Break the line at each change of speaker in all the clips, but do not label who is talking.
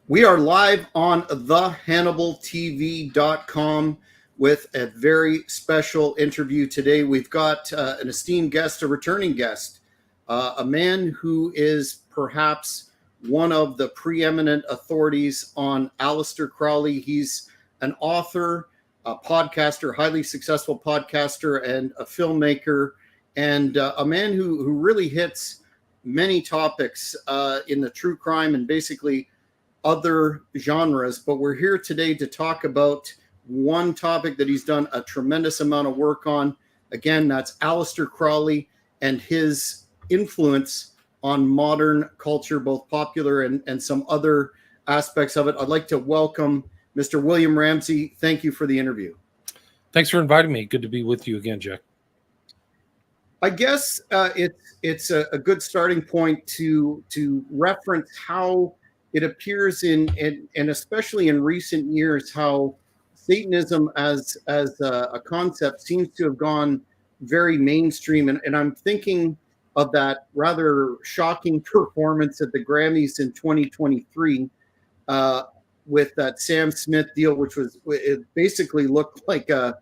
We are live on thehannibaltv.com with a very special interview today. We've got an esteemed guest, a returning guest, a man who is perhaps one of the preeminent authorities on Aleister Crowley. He's an author, a podcaster, highly successful podcaster, and a filmmaker, and a man who really hits many topics in the true crime and basically other genres. But we're here today to talk about one topic that he's done a tremendous amount of work on. Again, that's Aleister Crowley and his influence on modern culture, both popular and some other aspects of it. I'd like to welcome Mr. William Ramsey. Thank you for the interview.
Thanks for inviting me. Good to be with you again, Jack.
I guess it's a good starting point to reference how it appears in and especially in recent years, how Satanism as a concept seems to have gone very mainstream. And I'm thinking of that rather shocking performance at the Grammys in 2023 with that Sam Smith deal, which was, it basically looked like an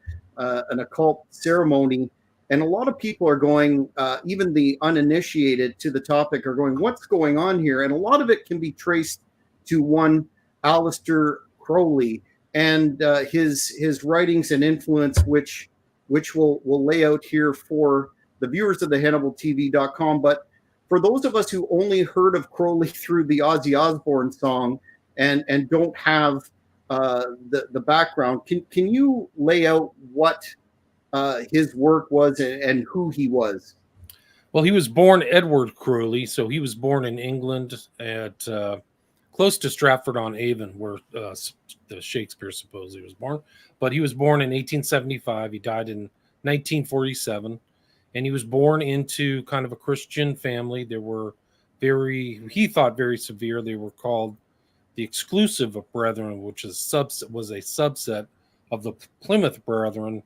occult ceremony. And a lot of people are going, even the uninitiated to the topic are going, what's going on here? And a lot of it can be traced to one Aleister Crowley and his writings and influence, which we'll lay out here for the viewers of the HannibalTV.com. But for those of us who only heard of Crowley through the Ozzy Osbourne song and don't have the background, can you lay out what his work was and who he was?
Well, he was born Edward Crowley, so he was born in England at close to Stratford-on-Avon, where the Shakespeare supposedly was born. But he was born in 1875. He died in 1947, and he was born into kind of a Christian family. They were he thought very severe. They were called the Exclusive Brethren, which was a subset of the Plymouth Brethren,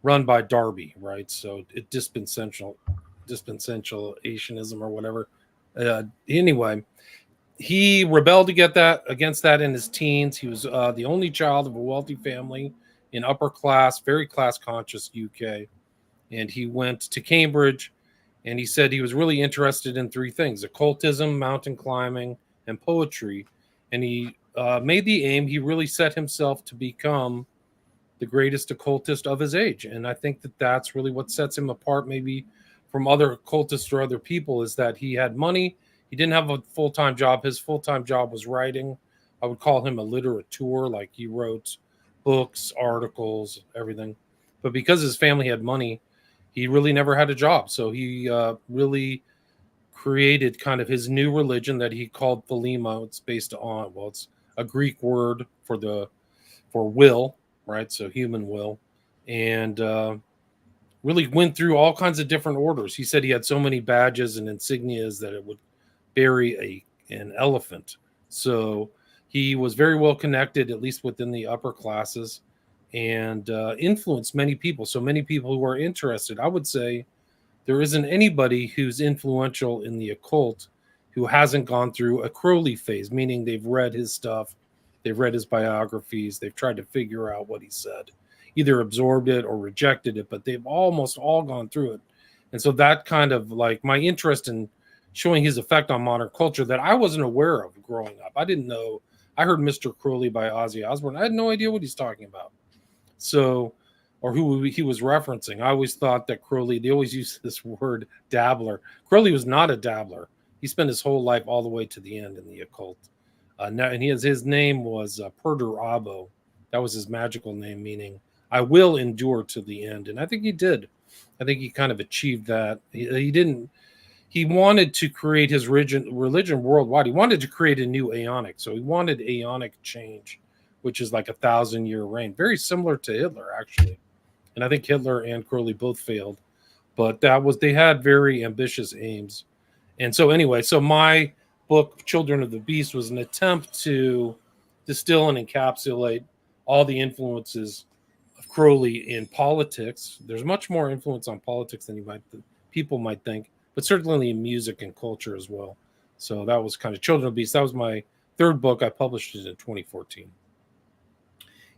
run by Darby, right? So dispensationalism or whatever. Anyway, he rebelled against that in his teens. He was the only child of a wealthy family in upper class, very class conscious UK. And he went to Cambridge, and he said he was really interested in three things: occultism, mountain climbing, and poetry. And he made the aim, he really set himself to become the greatest occultist of his age. And I think that that's really what sets him apart maybe from other occultists or other people, is that he had money. He didn't have a full-time job. His full-time job was writing. I would call him a literateur, like he wrote books, articles, everything. But because his family had money, he really never had a job. So he really created kind of his new religion that he called Thelema. It's based on, well, it's a Greek word for will, right? So human will. And really went through all kinds of different orders. He said he had so many badges and insignias that it would bury an elephant. So he was very well connected, at least within the upper classes, and influenced many people. So many people who are interested. I would say there isn't anybody who's influential in the occult who hasn't gone through a Crowley phase, meaning they've read his stuff, they've read his biographies, they've tried to figure out what he said, either absorbed it or rejected it, but they've almost all gone through it. And so that kind of like my interest in showing his effect on modern culture that I wasn't aware of growing up. I didn't know. I heard Mr. Crowley by Ozzy Osbourne. I had no idea what he's talking about. So, or who he was referencing. I always thought that Crowley, they always use this word dabbler. Crowley was not a dabbler. He spent his whole life all the way to the end in the occult. And his name was Perder Abo. That was his magical name, meaning I will endure to the end. And I think he did. I think he kind of achieved that. He wanted to create his religion worldwide. He wanted to create a new aeonic. So he wanted aeonic change, which is like 1,000-year reign. Very similar to Hitler, actually. And I think Hitler and Crowley both failed. But they had very ambitious aims. And so anyway, so my book, Children of the Beast, was an attempt to distill and encapsulate all the influences of Crowley in politics. There's much more influence on politics than people might think, but certainly in music and culture as well. So that was kind of Children of the Beast. That was my third book. I published it in 2014.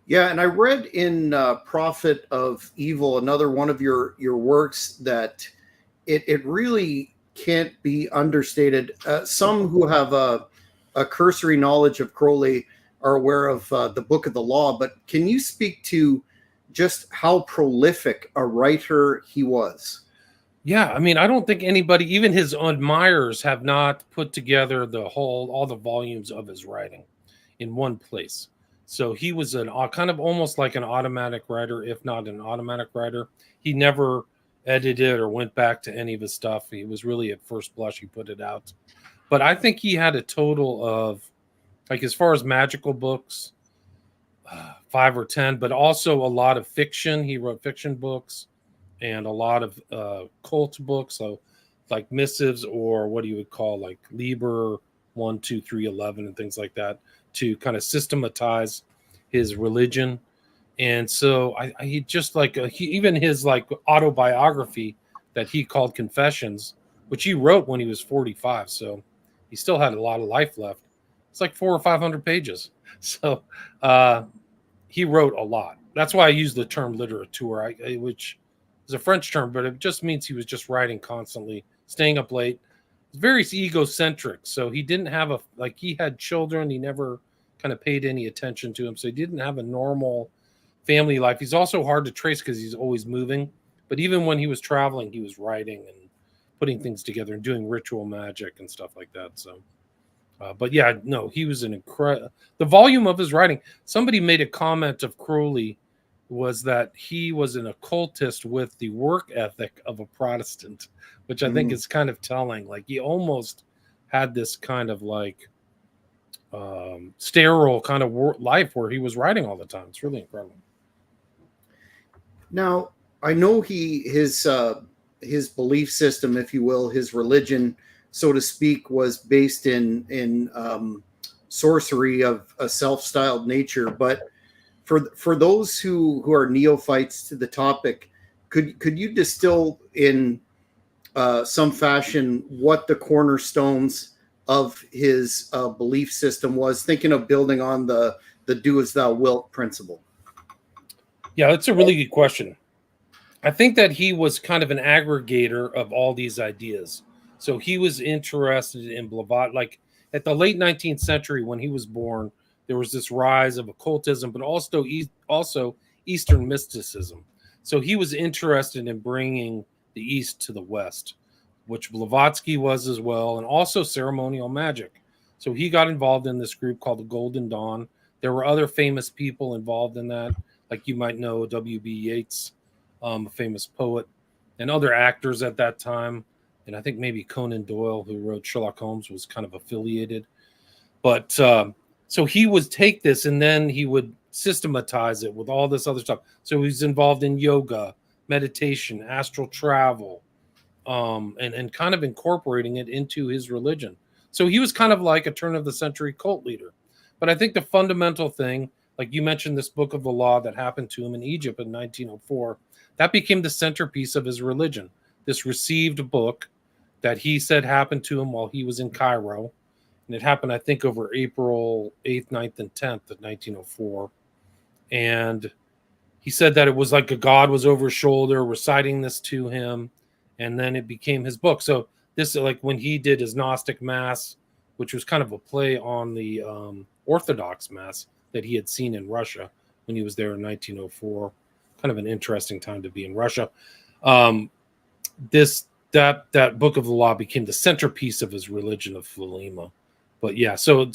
Yeah, and I read in Prophet of Evil, another one of your works, that it really can't be understated. Some who have a cursory knowledge of Crowley are aware of the Book of the Law, but can you speak to just how prolific a writer he was?
Yeah, I mean, I don't think anybody, even his admirers, have not put together all the volumes of his writing in one place. So he was an kind of almost like an automatic writer, if not an automatic writer. He never edited or went back to any of his stuff. He was really at first blush, he put it out. But I think he had a total of, like, as far as magical books, 5 or 10, but also a lot of fiction. He wrote fiction books and a lot of cult books, so like missives, or what you would call like Liber 1, 2, 3, 11, and things like that, to kind of systematize his religion. And so he just like even his like autobiography that he called Confessions, which he wrote when he was 45, so he still had a lot of life left. It's like 400 or 500 pages. So he wrote a lot. That's why I use the term literature, which is a French term, but it just means he was just writing constantly, staying up late. Very egocentric. So he didn't have he had children. He never kind of paid any attention to him. So he didn't have a normal family life. He's also hard to trace because he's always moving. But even when he was traveling, he was writing and putting things together and doing ritual magic and stuff like that. So, but yeah, no, he was an incredible. The volume of his writing. Somebody made a comment of Crowley was that he was an occultist with the work ethic of a Protestant, which I think is kind of telling. Like he almost had this kind of like sterile kind of life where he was writing all the time. It's really incredible.
Now, I know his belief system, if you will, his religion, so to speak, was based in sorcery of a self-styled nature. But for those who are neophytes to the topic, could you distill in some fashion what the cornerstones of his belief system was, thinking of building on the do as thou wilt principle?
Yeah, that's a really good question. I think that he was kind of an aggregator of all these ideas. So he was interested in Blavatsky. Like at the late 19th century, when he was born, there was this rise of occultism, but also Eastern mysticism. So he was interested in bringing the East to the West, which Blavatsky was as well, and also ceremonial magic. So he got involved in this group called the Golden Dawn. There were other famous people involved in that, like you might know W.B. Yeats, a famous poet, and other actors at that time. And I think maybe Conan Doyle, who wrote Sherlock Holmes, was kind of affiliated. But so he would take this and then he would systematize it with all this other stuff. So he's involved in yoga, meditation, astral travel, and kind of incorporating it into his religion. So he was kind of like a turn of the century cult leader. But I think the fundamental thing, like you mentioned, this Book of the Law that happened to him in Egypt in 1904, that became the centerpiece of his religion. This received book that he said happened to him while he was in Cairo. And it happened, I think, over April 8th, 9th, and 10th of 1904. And he said that it was like a god was over his shoulder reciting this to him. And then it became his book. So this, like when he did his Gnostic Mass, which was kind of a play on the Orthodox Mass that he had seen in Russia when he was there in 1904. Kind of an interesting time to be in Russia. That Book of the Law became the centerpiece of his religion of Thelema. But yeah, so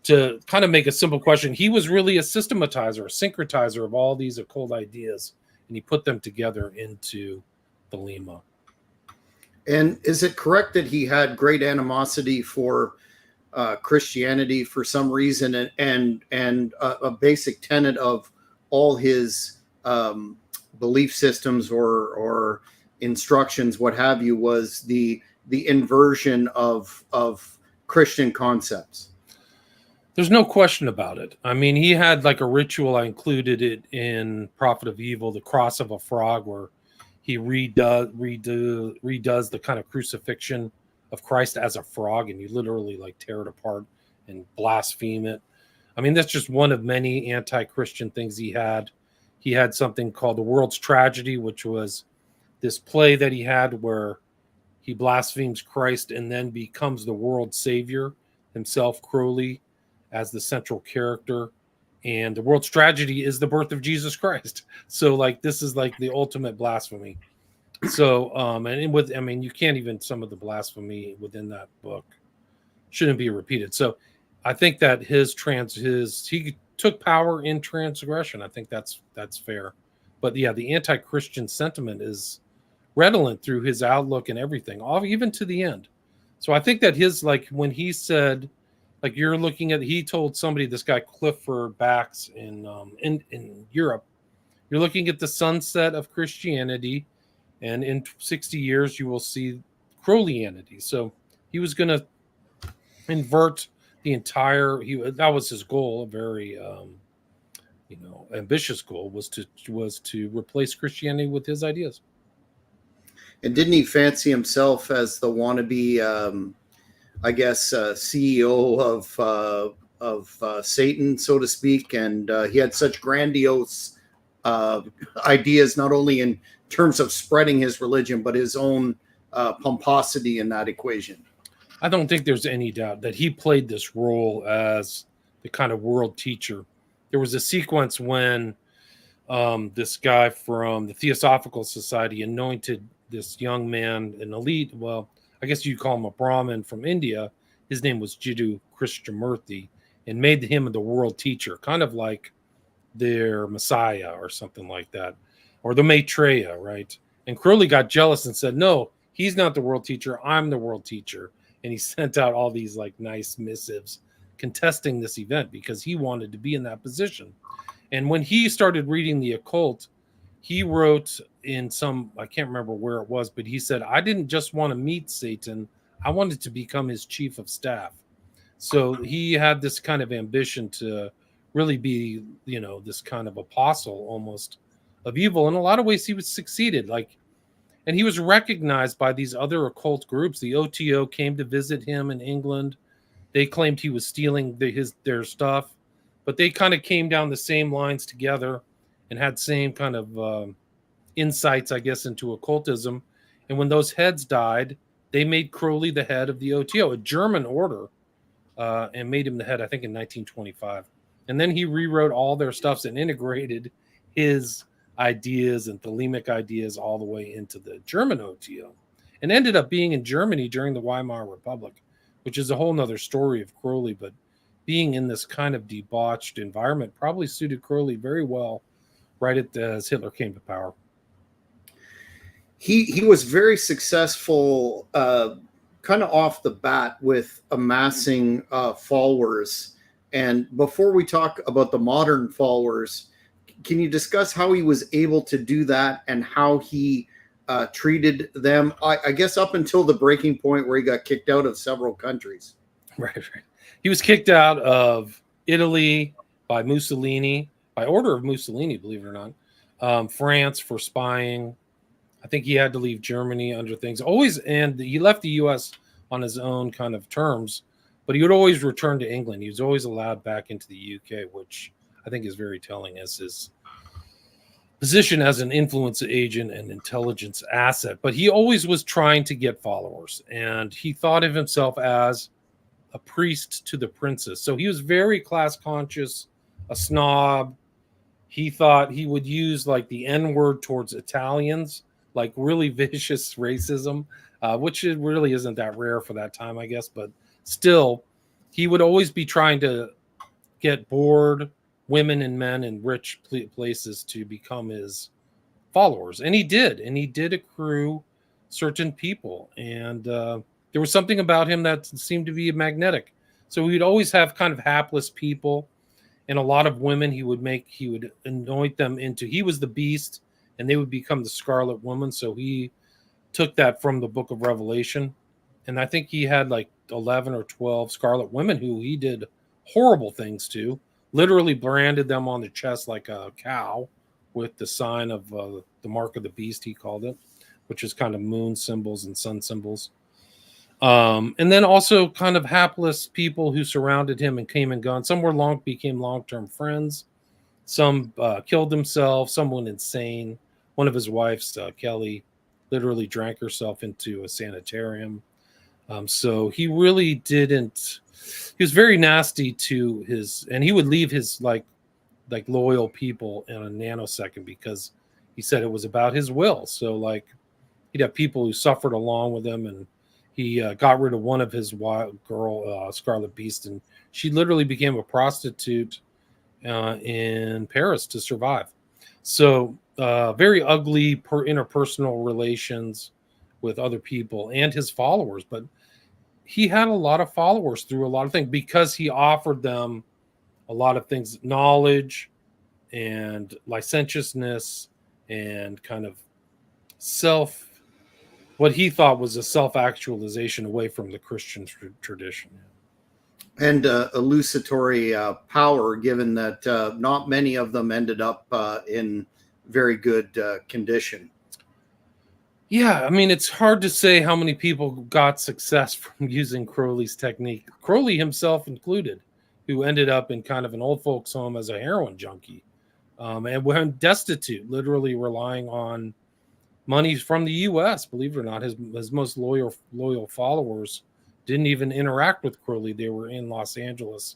to kind of make a simple question, he was really a systematizer, a syncretizer of all these occult ideas, and he put them together into Thelema.
And is it correct that he had great animosity for Christianity for some reason, and a basic tenet of all his belief systems or instructions, what have you, was the inversion of Christian concepts?
There's no question about it. I mean, he had like a ritual. I included it in Prophet of Evil, the cross of a frog, where he redoes the kind of crucifixion of Christ as a frog, and you literally like tear it apart and blaspheme it. I mean, that's just one of many anti-Christian things he had. He had something called The World's Tragedy, which was this play that he had where he blasphemes Christ and then becomes the world's savior himself, Crowley, as the central character. And the world's tragedy is the birth of Jesus Christ. So like, this is like the ultimate blasphemy. So, and with, I mean, you can't even, some of the blasphemy within that book shouldn't be repeated. So I think that he took power in transgression. I think that's fair. But yeah, the anti-Christian sentiment is redolent through his outlook and everything, even to the end. So I think that his, like, when he said, like, you're looking at, he told somebody, this guy Clifford Bax in Europe, you're looking at the sunset of Christianity, and in 60 years you will see Crowleyanity. So he was going to invert the entire. That was his goal, a very ambitious goal, was to replace Christianity with his ideas.
And didn't he fancy himself as the wannabe, CEO of Satan, so to speak? And he had such grandiose ideas, not only in terms of spreading his religion, but his own pomposity in that equation.
I don't think there's any doubt that he played this role as the kind of world teacher. There was a sequence when this guy from the Theosophical Society anointed this young man, an elite, well, I guess you'd call him a Brahmin from India. His name was Jiddu Krishnamurti, and made him the world teacher, kind of like their Messiah or something like that, or the Maitreya, right? And Crowley got jealous and said, no, he's not the world teacher, I'm the world teacher. And he sent out all these like nice missives contesting this event because he wanted to be in that position. And when he started reading the occult, he wrote in some, I can't remember where it was, but he said, I didn't just want to meet Satan, I wanted to become his chief of staff. So he had this kind of ambition to really be, this kind of apostle almost of evil. In a lot of ways, he was succeeded. And he was recognized by these other occult groups. The OTO came to visit him in England. They claimed he was stealing their stuff, but they kind of came down the same lines together and had same kind of insights, I guess, into occultism. And when those heads died, they made Crowley the head of the OTO, a German order, and made him the head, I think, in 1925. And then he rewrote all their stuffs and integrated his ideas and Thelemic ideas all the way into the German OTO, and ended up being in Germany during the Weimar Republic, which is a whole nother story of Crowley. But being in this kind of debauched environment probably suited Crowley very well right as Hitler came to power.
He was very successful kind of off the bat with amassing followers. And before we talk about the modern followers, can you discuss how he was able to do that and how he treated them, I guess, up until the breaking point where he got kicked out of several countries?
Right. He was kicked out of Italy by Mussolini, by order of Mussolini, believe it or not. France for spying. I think he had to leave Germany under things. And he left the U.S. on his own kind of terms, but he would always return to England. He was always allowed back into the U.K., which I think is very telling as his position as an influence agent and intelligence asset. But he always was trying to get followers, and he thought of himself as a priest to the princess. So he was very class conscious, a snob. He thought he would use like the N-word towards Italians, like really vicious racism, which it really isn't that rare for that time, I guess. But still, he would always be trying to get bored women and men in rich places to become his followers. And he did accrue certain people. And there was something about him that seemed to be magnetic. So he'd always have kind of hapless people, and a lot of women he would anoint them into, he was the beast and they would become the Scarlet Woman. So he took that from the Book of Revelation. And I think he had like 11 or 12 Scarlet Women who he did horrible things to, literally branded them on the chest like a cow with the sign of the mark of the beast, he called it, which is kind of moon symbols and sun symbols. And then also kind of hapless people who surrounded him and came and gone. Some became long-term friends. Some killed themselves. Some went insane. One of his wives, Kelly, literally drank herself into a sanitarium. So he really didn't. He was very nasty to and he would leave his like loyal people in a nanosecond because he said it was about his will. So like he'd have people who suffered along with him, and he got rid of one of his wild girl, Scarlet Beast, and she literally became a prostitute in Paris to survive. So very ugly interpersonal relations with other people and his followers. But he had a lot of followers through a lot of things because he offered them a lot of things, knowledge and licentiousness and kind of what he thought was a self-actualization away from the Christian tradition.
And illusory power, given that not many of them ended up in very good condition.
Yeah, I mean, it's hard to say how many people got success from using Crowley's technique, Crowley himself included, who ended up in kind of an old folks' home as a heroin junkie and went destitute, literally relying on money from the U.S. Believe it or not, his most loyal followers didn't even interact with Crowley. They were in Los Angeles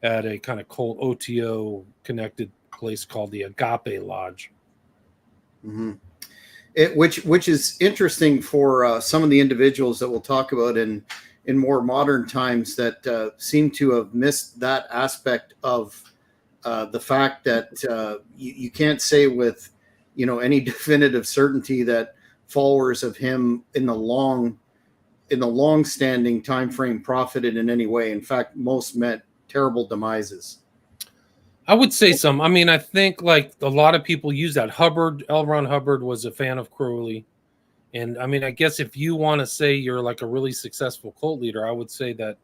at a kind of cult OTO connected place called the Agape Lodge.
Mm-hmm. Which is interesting for some of the individuals that we'll talk about in more modern times that seem to have missed that aspect of the fact that you can't say with any definitive certainty that followers of him in the long-standing time frame profited in any way. In fact, most met terrible demises.
I would say some. I mean, I think like a lot of people use that. L. Ron Hubbard was a fan of Crowley. And I mean, I guess if you want to say you're like a really successful cult leader, I would say that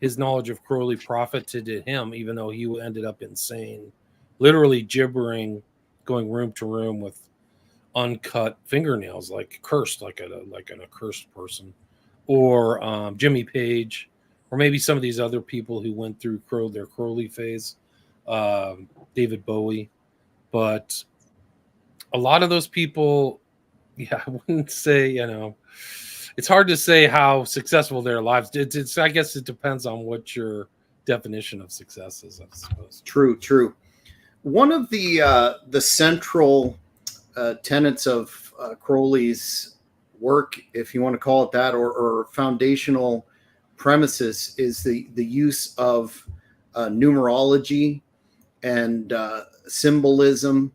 his knowledge of Crowley profited him, even though he ended up insane, literally gibbering, going room to room with uncut fingernails, like cursed, like an accursed person, or Jimmy Page, or maybe some of these other people who went through their Crowley phase, David Bowie. But a lot of those people, yeah, I wouldn't say, it's hard to say how successful their lives did. I guess it depends on what your definition of success is, I suppose.
True. One of the central tenets of Crowley's work, if you want to call it that, or foundational premises, is the use of numerology and symbolism.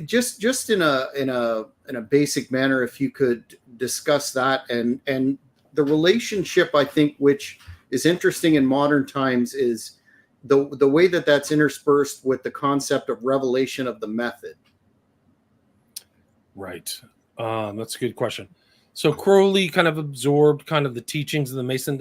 Just in a basic manner, if you could discuss that and the relationship, I think, which is interesting in modern times, is the way that that's interspersed with the concept of revelation of the method.
Right. That's a good question. So Crowley kind of absorbed kind of the teachings of the Mason.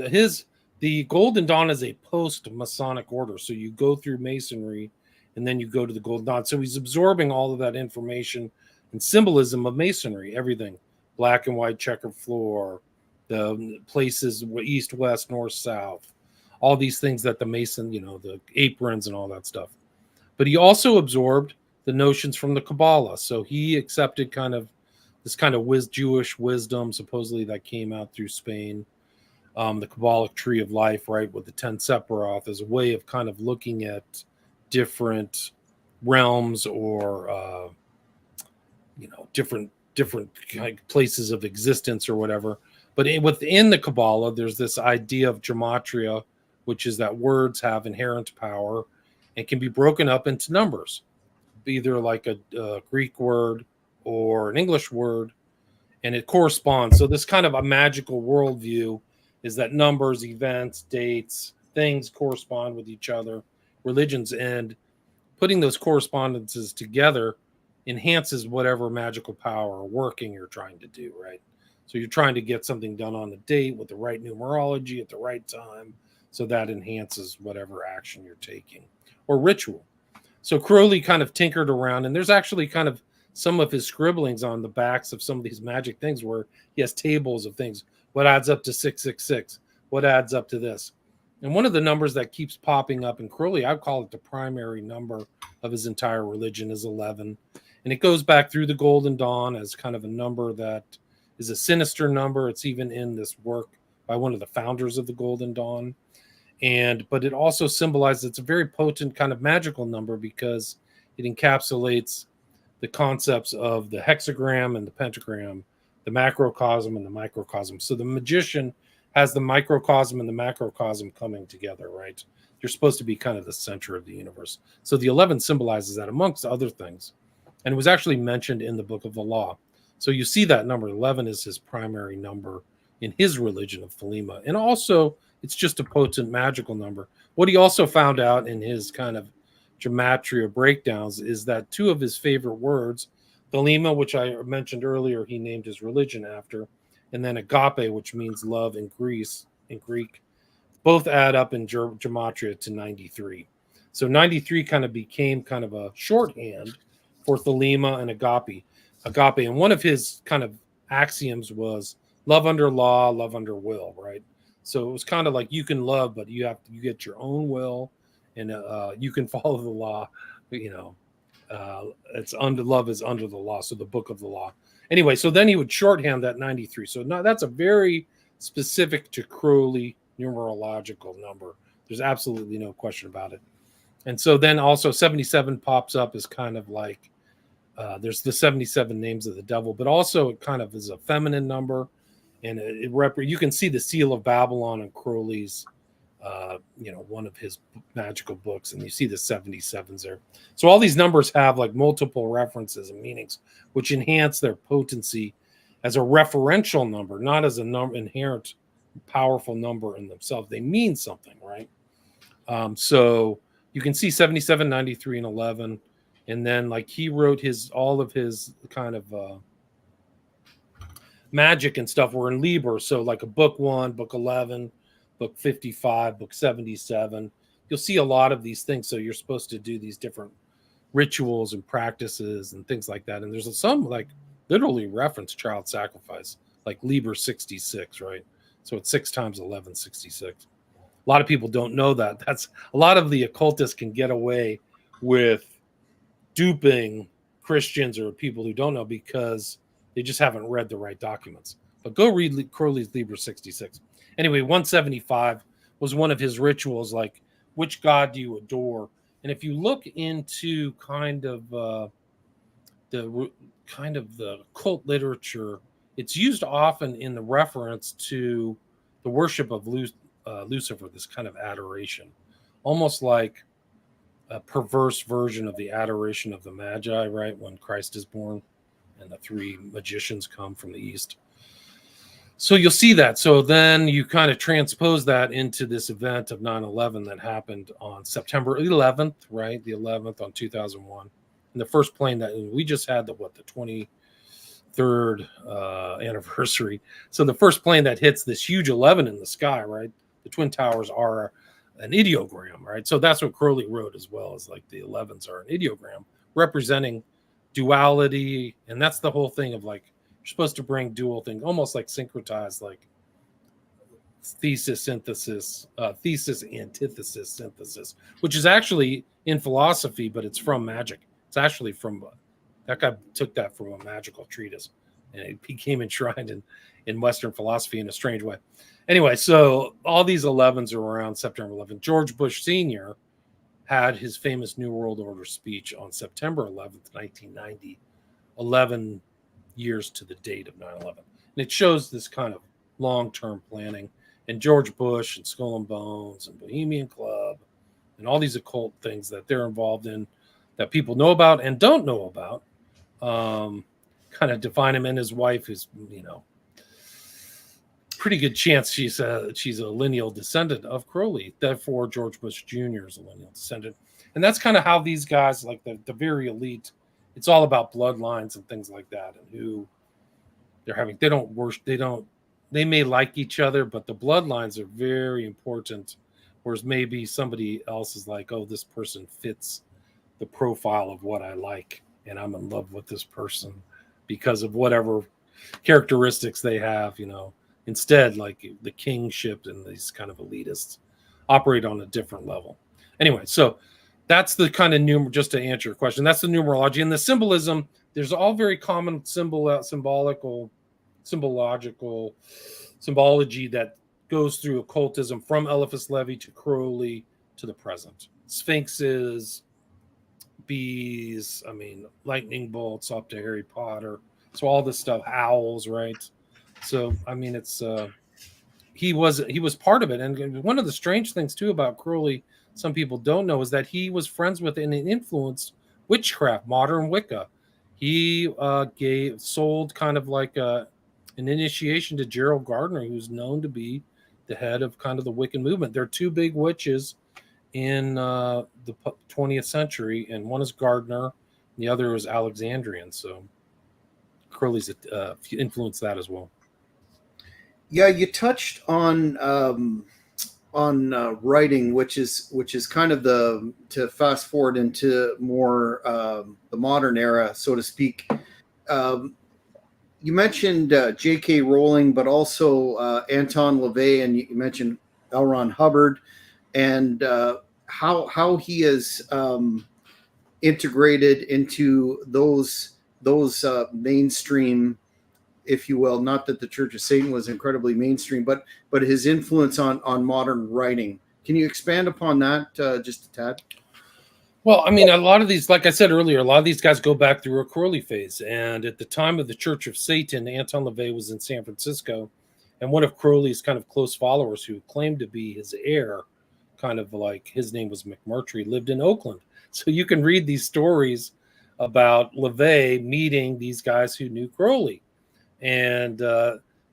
The Golden Dawn is a post-Masonic order. So you go through Masonry and then you go to the Golden Dawn. So he's absorbing all of that information and symbolism of Masonry, everything, black and white checkered floor, the places, east, west, north, south, all these things that the Mason, the aprons and all that stuff. But he also absorbed the notions from the Kabbalah. So he accepted kind of this kind of Jewish wisdom, supposedly, that came out through Spain. The Kabbalic tree of life, right, with the 10 Sephiroth, as a way of kind of looking at different realms or different places of existence or whatever. But within the Kabbalah, there's this idea of gematria, which is that words have inherent power and can be broken up into numbers, either like a Greek word or an English word, and it corresponds. So this kind of a magical worldview is that numbers, events, dates, things correspond with each other, religions, and putting those correspondences together enhances whatever magical power or working you're trying to do, right? So you're trying to get something done on the date with the right numerology at the right time, so that enhances whatever action you're taking, or ritual. So Crowley kind of tinkered around, and there's actually kind of some of his scribblings on the backs of some of these magic things where he has tables of things. What adds up to 666? What adds up to this? And one of the numbers that keeps popping up in Crowley, I call it the primary number of his entire religion, is 11. And it goes back through the Golden Dawn as kind of a number that is a sinister number. It's even in this work by one of the founders of the Golden Dawn. But it also symbolizes, it's a very potent kind of magical number because it encapsulates the concepts of the hexagram and the pentagram, the macrocosm and the microcosm. So the magician has the microcosm and the macrocosm coming together, right? You're supposed to be kind of the center of the universe. So the 11 symbolizes that, amongst other things. And it was actually mentioned in the Book of the Law. So you see that number 11 is his primary number in his religion of Thelema. And also, it's just a potent magical number. What he also found out in his kind of gematria breakdowns is that two of his favorite words, Thelema, which I mentioned earlier, he named his religion after, and then agape, which means love in Greek, both add up in gematria to 93. So 93 kind of became kind of a shorthand for Thelema and agape. And one of his kind of axioms was love under law, love under will, right? So it was kind of like you can love, but you get your own will, and you can follow the law. It's under love is under the law. So the Book of the Law. Anyway, so then he would shorthand that 93. So now that's a very specific to Crowley numerological number. There's absolutely no question about it. And so then also 77 pops up as kind of like there's the 77 names of the devil, but also it kind of is a feminine number. And you can see the Seal of Babylon in Crowley's, one of his magical books, and you see the 77s there. So all these numbers have like multiple references and meanings, which enhance their potency as a referential number, not as a inherent powerful number in themselves. They mean something, right? So you can see 77, 93, and 11. And then like he wrote all of his kind of magic and stuff were in Liber. So like a book 1, book 11, book 55, book 77. You'll see a lot of these things. So you're supposed to do these different rituals and practices and things like that. And there's some like literally reference child sacrifice, like Liber 66, right? So it's 6 times 11, 66. A lot of people don't know that. That's a lot of the occultists can get away with duping Christians or people who don't know because they just haven't read the right documents. But go read Crowley's Liber 66. Anyway, 175 was one of his rituals, like which god do you adore? And if you look into kind of the occult literature, it's used often in the reference to the worship of Lucifer, this kind of adoration, almost like a perverse version of the adoration of the Magi, right? When Christ is born and the 3 magicians come from the east. So you'll see that. So then you kind of transpose that into this event of 9/11 that happened on September 11th, right? The 11th on 2001. And the first plane that we just had the 23rd anniversary. So the first plane that hits this huge 11 in the sky, right? The Twin Towers are an ideogram, right? So that's what Crowley wrote as well, as like the 11s are an ideogram representing duality. And that's the whole thing of like, you're supposed to bring dual things, almost like syncretized, like thesis, antithesis, synthesis, which is actually in philosophy, but it's from magic. It's actually from, that guy took that from a magical treatise, and it became enshrined in Western philosophy in a strange way. Anyway, so all these 11s are around September 11th. George Bush Sr. had his famous New World Order speech on September 11th, 1990, 11 years to the date of 9/11. And it shows this kind of long-term planning. And George Bush and Skull and Bones and Bohemian Club and all these occult things that they're involved in that people know about and don't know about, kind of define him. And his wife is, pretty good chance she's a lineal descendant of Crowley. Therefore, George Bush Jr. is a lineal descendant. And that's kind of how these guys, like the very elite, it's all about bloodlines and things like that, and who they're having. They don't worship. They may like each other, but the bloodlines are very important. Whereas maybe somebody else is like, oh, this person fits the profile of what I like, and I'm in love with this person because of whatever characteristics they have, Instead, like the kingship and these kind of elitists operate on a different level. Anyway, so that's the kind of just to answer your question, that's the numerology. And the symbolism, there's all very common symbology that goes through occultism from Eliphas Levi to Crowley to the present. Sphinxes, bees, lightning bolts up to Harry Potter. So all this stuff, owls, right? So it's he was part of it. And one of the strange things too about Crowley, some people don't know, is that he was friends with and influenced witchcraft, modern Wicca. He sold kind of like an initiation to Gerald Gardner, who's known to be the head of kind of the Wiccan movement. There are two big witches in the 20th century, and one is Gardner, and the other is Alexandrian. So Crowley's influenced that as well.
Yeah, you touched on writing, which is kind of to fast forward into more the modern era, so to speak. You mentioned J.K. Rowling, but also Anton LaVey, and you mentioned L. Ron Hubbard, and how he is integrated into those mainstream, if you will. Not that the Church of Satan was incredibly mainstream, but his influence on modern writing. Can you expand upon that just a tad?
Well, a lot of these, like I said earlier, a lot of these guys go back through a Crowley phase. And at the time of the Church of Satan, Anton LaVey was in San Francisco, and one of Crowley's kind of close followers, who claimed to be his heir, kind of like his name was McMurtry, lived in Oakland. So you can read these stories about LaVey meeting these guys who knew Crowley. And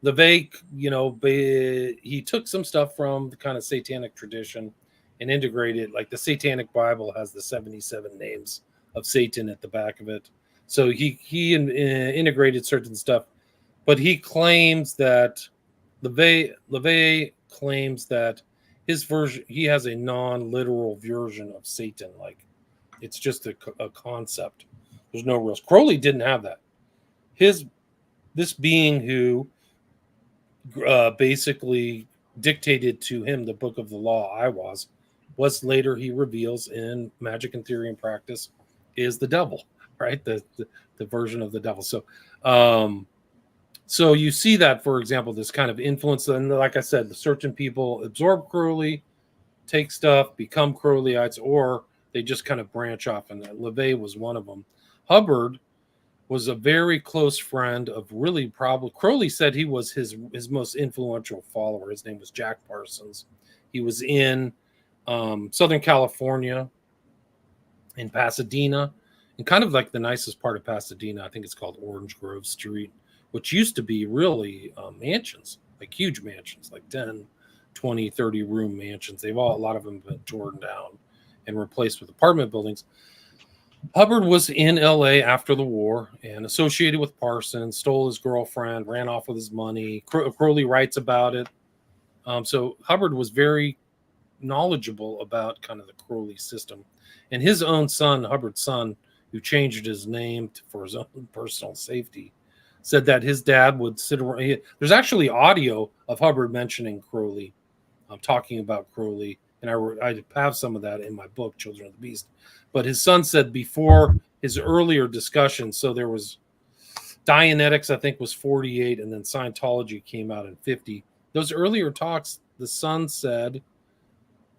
LaVey, he took some stuff from the kind of satanic tradition and integrated, like the Satanic Bible has the 77 names of Satan at the back of it. So he integrated certain stuff, but he claims that LaVey claims that his version, he has a non-literal version of Satan. Like it's just a concept. There's no real. Crowley didn't have that. This being who basically dictated to him the book of the law, was later, he reveals in Magic and Theory and Practice, is the devil, right? The version of the devil. So so you see that, for example, this kind of influence. And like I said, the certain people absorb Crowley, take stuff, become Crowleyites, or they just kind of branch off. And LaVey was one of them. Hubbard was a very close friend of Crowley said he was his most influential follower. His name was Jack Parsons. He was in Southern California, in Pasadena, and kind of like the nicest part of Pasadena, I think it's called Orange Grove Street, which used to be really mansions, like huge mansions, like 10, 20, 30 room mansions. A lot of them have been torn down and replaced with apartment buildings. Hubbard was in LA after the war and associated with Parsons, stole his girlfriend, ran off with his money. Crowley writes about it. So Hubbard was very knowledgeable about kind of the Crowley system. And his own son, Hubbard's son, who changed his name for his own personal safety, said that his dad would sit around. There's actually audio of Hubbard mentioning Crowley, talking about Crowley. And I have some of that in my book, Children of the Beast. But his son said before his earlier discussion, so there was Dianetics, I think, was 48, and then Scientology came out in 50. Those earlier talks, the son said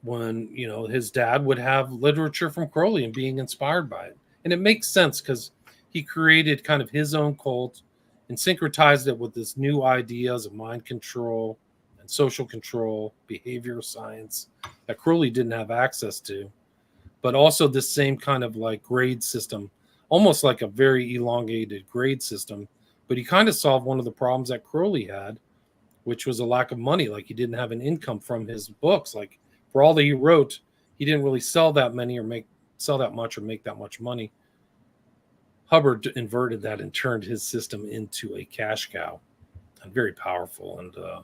when, his dad would have literature from Crowley and being inspired by it. And it makes sense because he created kind of his own cult and syncretized it with this new ideas of mind control and social control, behavior science that Crowley didn't have access to, but also this same kind of like grade system, almost like a very elongated grade system. But he kind of solved one of the problems that Crowley had, which was a lack of money. Like he didn't have an income from his books. Like for all that he wrote, he didn't really sell that many or sell that much or make that much money. Hubbard inverted that and turned his system into a cash cow, and very powerful, and a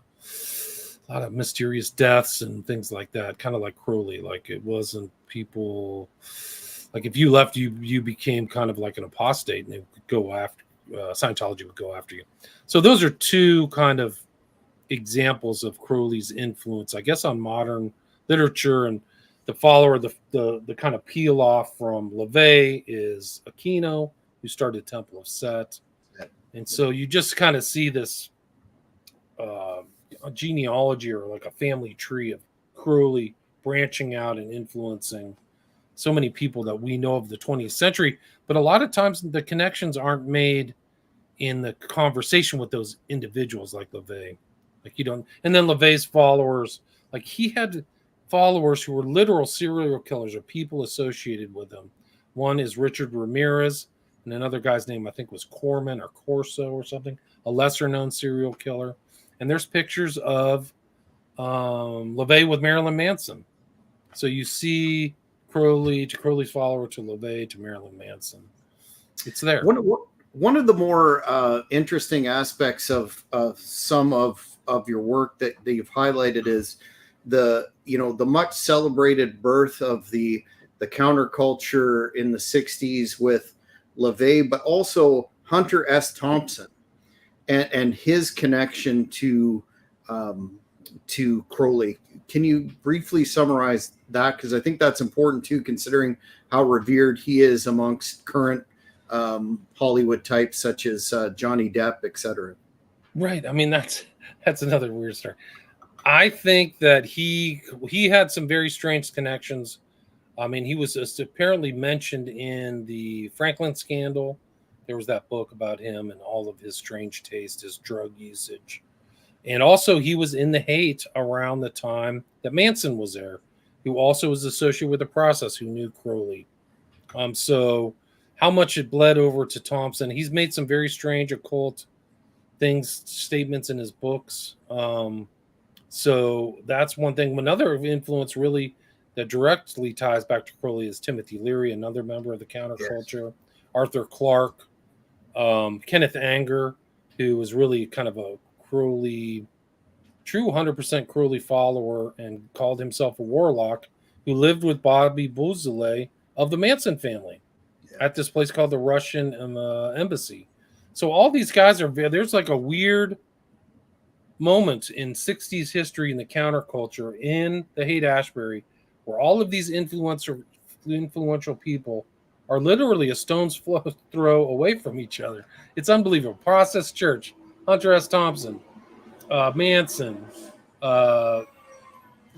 lot of mysterious deaths and things like that, kind of like Crowley. Like it wasn't people, like if you left, you became kind of like an apostate, and they would go after, Scientology would go after you. So those are two kind of examples of Crowley's influence, I guess, on modern literature. And the follower, the kind of peel off from LaVey is Aquino, who started Temple of Set. And so you just kind of see this genealogy, or like a family tree of Crowley branching out and influencing so many people that we know of the 20th century. But a lot of times the connections aren't made in the conversation with those individuals like LaVey. Like, you don't, and then LaVey's followers, like he had followers who were literal serial killers or people associated with him. One is Richard Ramirez, and another guy's name I think was Corman or Corso or something, a lesser known serial killer. And there's pictures of LaVey with Marilyn Manson. So you see Crowley's follower to LaVey to Marilyn Manson. It's there.
One of the more interesting aspects of some of your work that you've highlighted is the much celebrated birth of the counterculture in the 60s with LaVey, but also Hunter S. Thompson and his connection to Crowley. Can you briefly summarize that? Because I think that's important too, considering how revered he is amongst current Hollywood types such as Johnny Depp, etc.
Right. I mean, that's another weird story. I think that he had some very strange connections. I mean, he was apparently mentioned in the Franklin scandal. There was that book about him and all of his strange taste, his drug usage. And also he was in the hate around the time that Manson was there, who also was associated with the process, who knew Crowley. So how much it bled over to Thompson. He's made some very strange occult statements in his books. So that's one thing. Another influence really that directly ties back to Crowley is Timothy Leary, another member of the counterculture. Yes. Arthur Clarke, Kenneth Anger, who was really kind of a Crowley, true 100% Crowley follower and called himself a warlock, who lived with Bobby Beausoleil of the Manson family at this place called the Russian Embassy. So all these guys there's like a weird moment in 60s history in the counterculture in the Haight-Ashbury where all of these influential people are literally a stone's throw away from each other. It's unbelievable. Process Church, Hunter S. Thompson, Manson,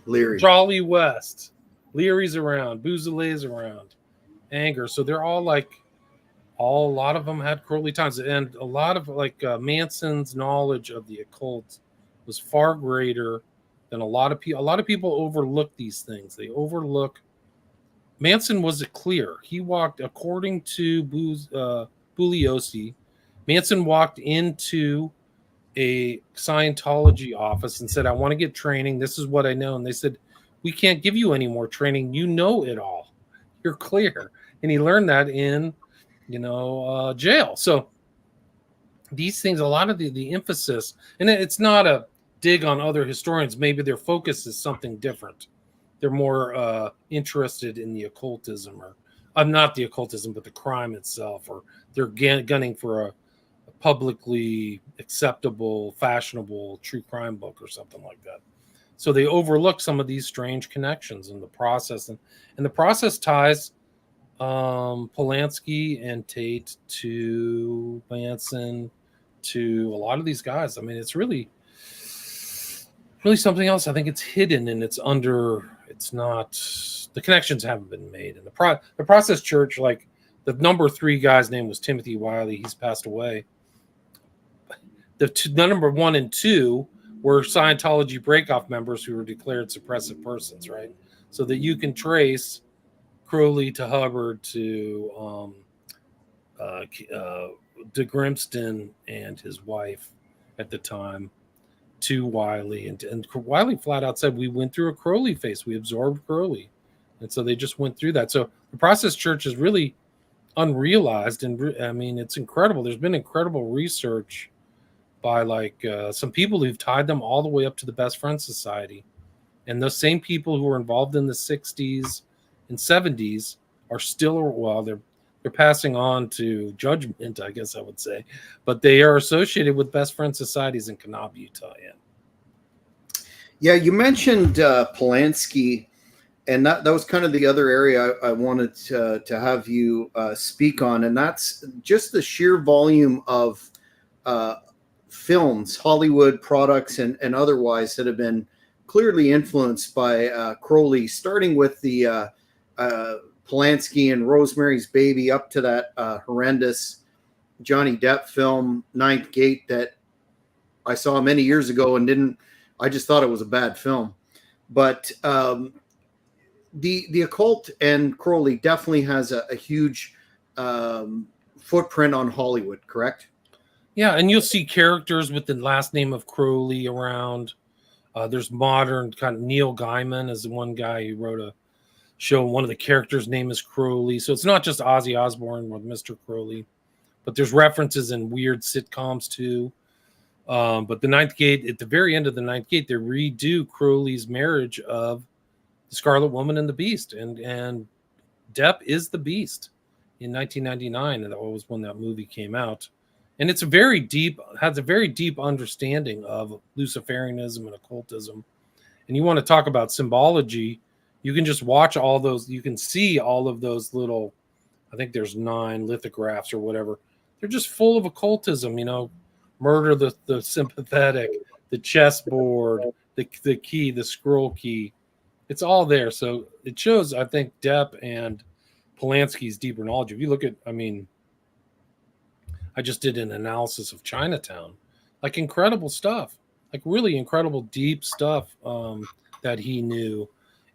Leary,
Jolly West, Leary's around, Beausoleil's around, Anger. So they're all a lot of them had Crowley times, and a lot of Manson's knowledge of the occult was far greater than a lot of people. A lot of people overlook these things. They overlook. Manson was clear. He walked, according to Bugliosi, Manson walked into a Scientology office and said, I want to get training. This is what I know. And they said, we can't give you any more training. You know it all. You're clear. And he learned that in, jail. So these things, a lot of the emphasis, and it's not a dig on other historians. Maybe their focus is something different. They're more interested in the occultism, or not the occultism, but the crime itself, or they're gunning for a publicly acceptable, fashionable true crime book or something like that. So they overlook some of these strange connections in the process, and the process ties Polanski and Tate to Manson, to a lot of these guys. I mean, it's really something else. I think it's hidden and it's not, the connections haven't been made. And the Process Church, like the number 3 guy's name was Timothy Wiley. He's passed away. The number 1 and 2 were Scientology breakoff members who were declared suppressive persons, right? So that you can trace Crowley to Hubbard to Grimston and his wife at the time, to Wiley, and Wiley flat out said, we went through a Crowley phase. We absorbed Crowley. And so they just went through that. So the Process Church is really unrealized. And I mean, it's incredible. There's been incredible research by some people who've tied them all the way up to the Best Friends Society. And those same people who were involved in the 60s and 70s are still, they're passing on to judgment, I guess I would say, but they are associated with Best Friend Societies in Kanab, Utah. Yeah.
Yeah, you mentioned Polanski, and that was kind of the other area I wanted to have you speak on, and that's just the sheer volume of uh, films, Hollywood products, and otherwise that have been clearly influenced by Crowley, starting with the Polanski and Rosemary's Baby, up to that horrendous Johnny Depp film Ninth Gate that I saw many years ago and didn't. I just thought it was a bad film, but the occult and Crowley definitely has a huge footprint on Hollywood. Correct?
Yeah, and you'll see characters with the last name of Crowley around. There's modern kind of Neil Gaiman is the one guy who wrote a show. One of the characters' name is Crowley, so it's not just Ozzy Osbourne with Mr. Crowley, but there's references in weird sitcoms too. But the Ninth Gate, at the very end of the Ninth Gate, they redo Crowley's marriage of the Scarlet Woman and the Beast, and Depp is the Beast in 1999, and that was when that movie came out. And it's has a very deep understanding of Luciferianism and occultism. And you want to talk about symbology, you can just watch all those, you can see all of those little, I think there's 9 lithographs or whatever. They're just full of occultism, murder the sympathetic, the chessboard, the key, the scroll key. It's all there. So it shows, I think, Depp and Polanski's deeper knowledge. If you look at, I just did an analysis of Chinatown, like incredible stuff, like really incredible deep stuff that he knew,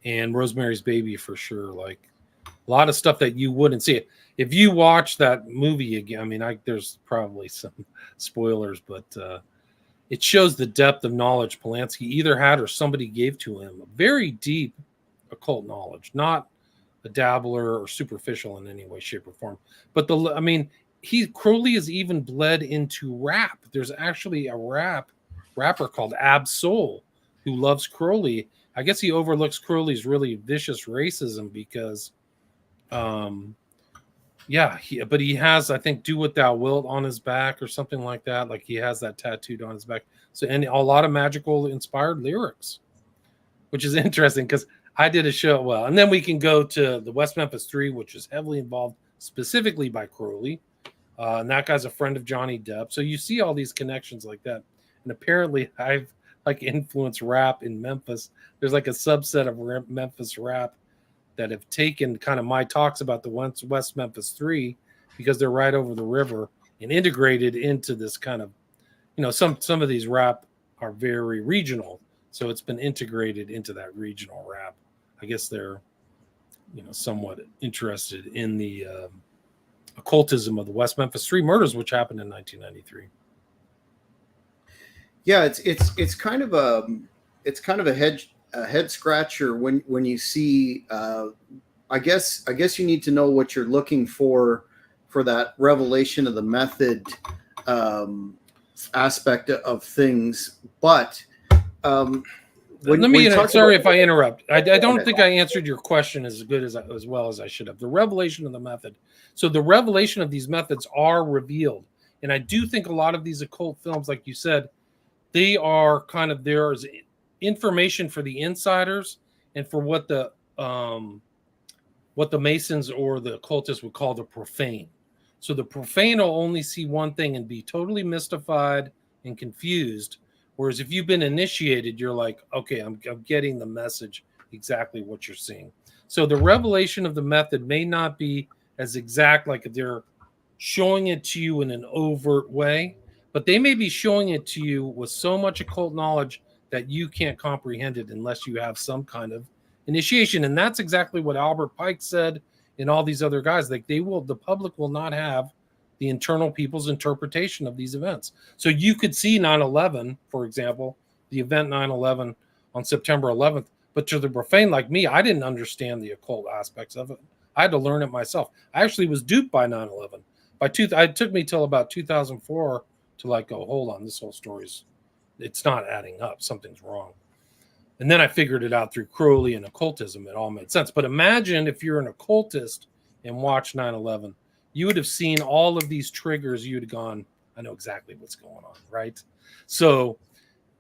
and Rosemary's Baby for sure. Like a lot of stuff that you wouldn't see. If you watch that movie again, there's probably some spoilers, but it shows the depth of knowledge Polanski either had or somebody gave to him. Very deep occult knowledge, not a dabbler or superficial in any way, shape, or form. But Crowley is even bled into rap. There's actually a rapper called Ab Soul who loves Crowley. I guess he overlooks Crowley's really vicious racism because, but he has, I think, "Do What Thou Wilt" on his back or something like that. Like he has that tattooed on his back. So, and a lot of magical inspired lyrics, which is interesting because I did a show. Well, and then we can go to the West Memphis 3, which is heavily involved specifically by Crowley. And that guy's a friend of Johnny Depp. So you see all these connections like that. And apparently I've influenced rap in Memphis. There's like a subset of Memphis rap that have taken kind of my talks about the West Memphis 3 because they're right over the river and integrated into this kind of, some of these rap are very regional. So it's been integrated into that regional rap. I guess they're, somewhat interested in the occultism of the West Memphis 3 murders, which happened in 1993.
Yeah, it's kind of a head scratcher when you see. I guess you need to know what you're looking for that revelation of the method aspect of things. But
sorry if I interrupt. I don't think I answered your question as well as I should have. The revelation of the method. So the revelation of these methods are revealed, and I do think a lot of these occult films, like you said, they are kind of there's information for the insiders and for what the Masons or the occultists would call the profane. So the profane will only see one thing and be totally mystified and confused. Whereas if you've been initiated, you're like, okay, I'm getting the message, exactly what you're seeing. So the revelation of the method may not be as exact, like they're showing it to you in an overt way, but they may be showing it to you with so much occult knowledge that you can't comprehend it unless you have some kind of initiation. And that's exactly what Albert Pike said and all these other guys. Like the public will not have the internal people's interpretation of these events. So you could see 9/11, for example, the event 9/11 on September 11th, but to the profane like me, I didn't understand the occult aspects of it. I had to learn it myself. I actually was duped by 9/11. It took me till about 2004 to go, hold on, this whole story's, it's not adding up. Something's wrong. And then I figured it out through Crowley and occultism. It all made sense. But imagine if you're an occultist and watch 9/11, you would have seen all of these triggers. You'd have gone, I know exactly what's going on, right? So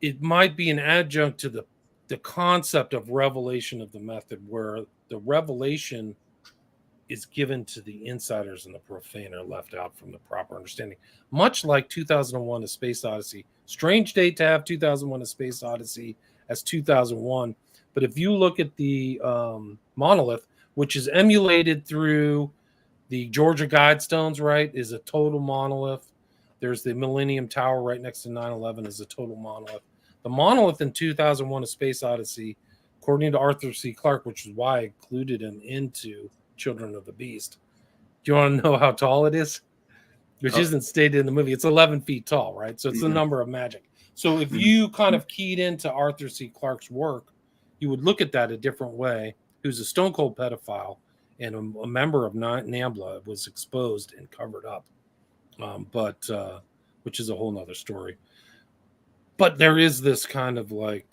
it might be an adjunct to the the concept of revelation of the method, where the revelation is given to the insiders and the profane are left out from the proper understanding. Much like 2001: A Space Odyssey. Strange date to have 2001: A Space Odyssey as 2001. But if you look at the monolith, which is emulated through the Georgia Guidestones, right, is a total monolith. There's the Millennium Tower right next to 9/11 is a total monolith. The monolith in 2001: A Space Odyssey, according to Arthur C. Clarke, which is why I included him into Children of the Beast. Do you want to know how tall it is? Which isn't stated in the movie. It's 11 feet tall, right? So it's the number of magic. So if you kind of keyed into Arthur C. Clarke's work, you would look at that a different way. He was a stone cold pedophile and a member of NAMBLA, was exposed and covered up, which is a whole nother story. But there is this kind of like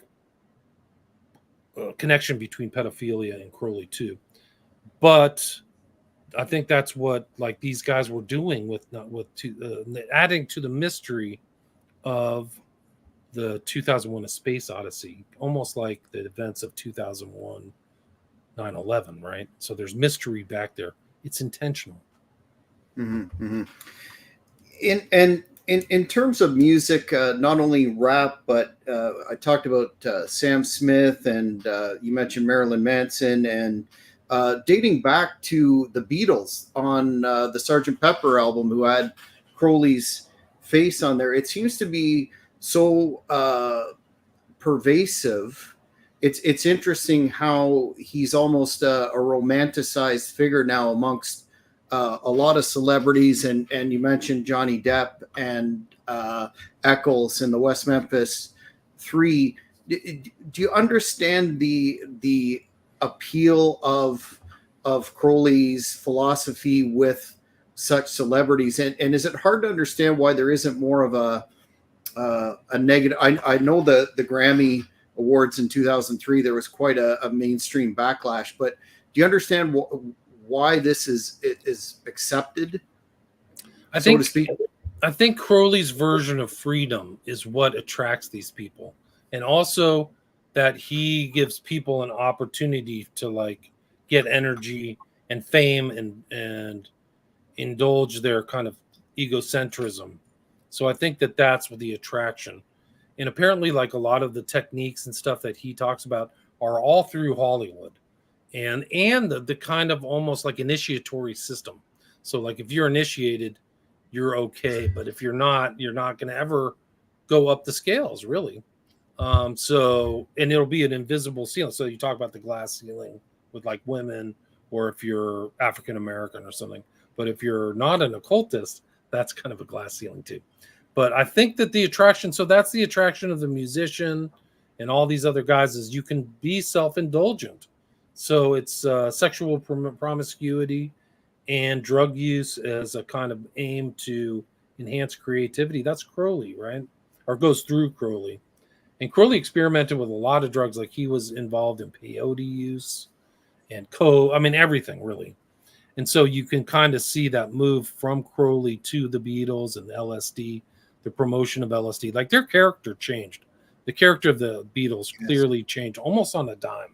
connection between pedophilia and Crowley too. But I think that's what like these guys were doing with adding to the mystery of the 2001: A Space Odyssey, almost like the events of 2001 9/11, right? So there's mystery back there. It's intentional.
Mm-hmm. In terms of music, not only rap, but I talked about Sam Smith, and you mentioned Marilyn Manson, and dating back to the Beatles on the Sgt. Pepper album, who had Crowley's face on there. It seems to be so pervasive. It's interesting how he's almost a romanticized figure now amongst a lot of celebrities, and you mentioned Johnny Depp and Eccles and the West Memphis Three. Do you understand the appeal of Crowley's philosophy with such celebrities, and is it hard to understand why there isn't more of a negative? I know the Grammy Awards in 2003, there was quite a mainstream backlash, but do you understand why this is accepted,
so to speak? I think Crowley's version of freedom is what attracts these people, and also that he gives people an opportunity to like get energy and fame and indulge their kind of egocentrism. So I think that that's what the attraction. And apparently, like a lot of the techniques and stuff that he talks about are all through Hollywood, and the kind of almost like initiatory system. So like if you're initiated, you're okay, but if you're not going to ever go up the scales, really. So, and it'll be an invisible ceiling. So you talk about the glass ceiling with like women, or if you're African American or something. But if you're not an occultist, that's kind of a glass ceiling too. But I think that the attraction, so that's the attraction of the musician and all these other guys, is you can be self-indulgent. So it's sexual promiscuity and drug use as a kind of aim to enhance creativity. That's Crowley, right? Or goes through Crowley. And Crowley experimented with a lot of drugs, like he was involved in peyote use and everything really. And so you can kind of see that move from Crowley to the Beatles and LSD, the promotion of LSD. Like their character changed. The character of the Beatles clearly changed almost on a dime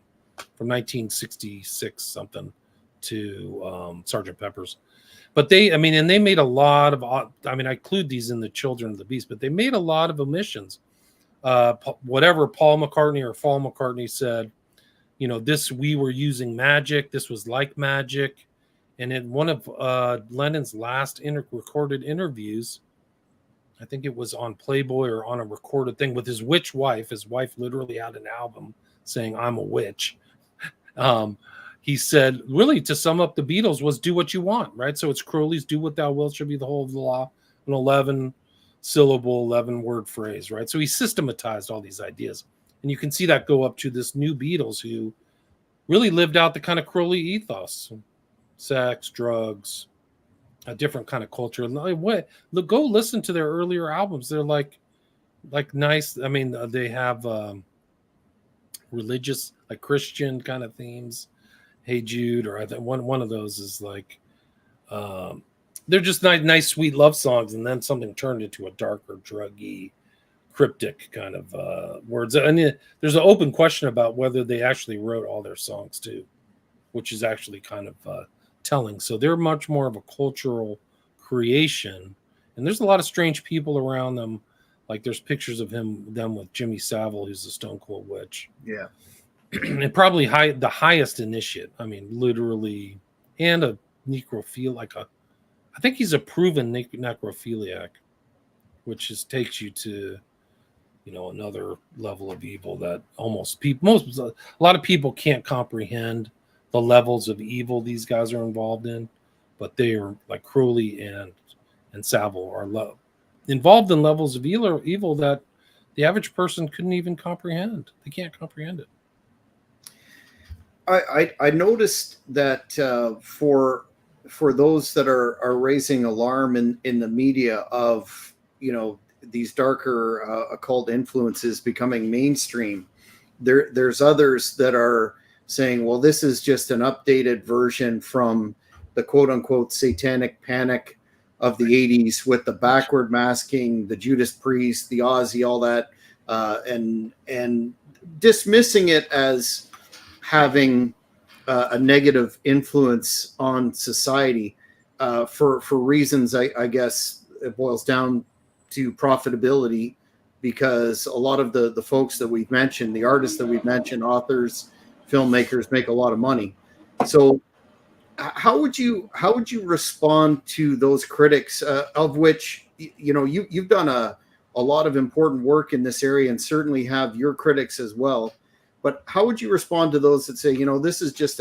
from 1966 something to Sgt. Pepper's. But they made a lot of, I include these in the Children of the Beast, but they made a lot of omissions. Whatever Paul McCartney or Fall McCartney said, we were using magic. This was like magic. And in one of Lennon's last recorded interviews, I think it was on Playboy or on a recorded thing with his witch wife. His wife literally had an album saying, "I'm a witch." He said, really, to sum up the Beatles was do what you want, right? So it's Crowley's "do what thou wilt shall be the whole of the law," an 11-syllable, 11-word phrase, right? So he systematized all these ideas. And you can see that go up to this new Beatles who really lived out the kind of Crowley ethos. Sex, drugs, a different kind of culture. Go listen to their earlier albums. They're like nice. They have religious, like Christian kind of themes. Hey Jude, or I think one of those is like they're just nice, sweet love songs, and then something turned into a darker, druggy, cryptic kind of words. And there's an open question about whether they actually wrote all their songs too, which is actually kind of telling. So they're much more of a cultural creation, and there's a lot of strange people around them. Like there's pictures of them with Jimmy Savile, who's the Stone Cold Witch.
Yeah.
And probably the highest initiate. I mean, literally, and a necrophiliac. I think he's a proven necrophiliac, which takes you to, another level of evil that a lot of people can't comprehend the levels of evil these guys are involved in, but they are like Crowley and Savile are involved in levels of evil that the average person couldn't even comprehend. They can't comprehend it.
I noticed that for those that are raising alarm in the media of these darker occult influences becoming mainstream, there's others that are saying, well, this is just an updated version from the quote unquote Satanic Panic of the 80s with the backward masking, the Judas Priest, the Ozzy, all that, and dismissing it as having a negative influence on society for reasons, I guess it boils down to profitability, because a lot of the folks that we've mentioned, the artists that we've mentioned, authors, filmmakers, make a lot of money. So how would you respond to those critics, of which you've done a lot of important work in this area and certainly have your critics as well? But how would you respond to those that say, this is just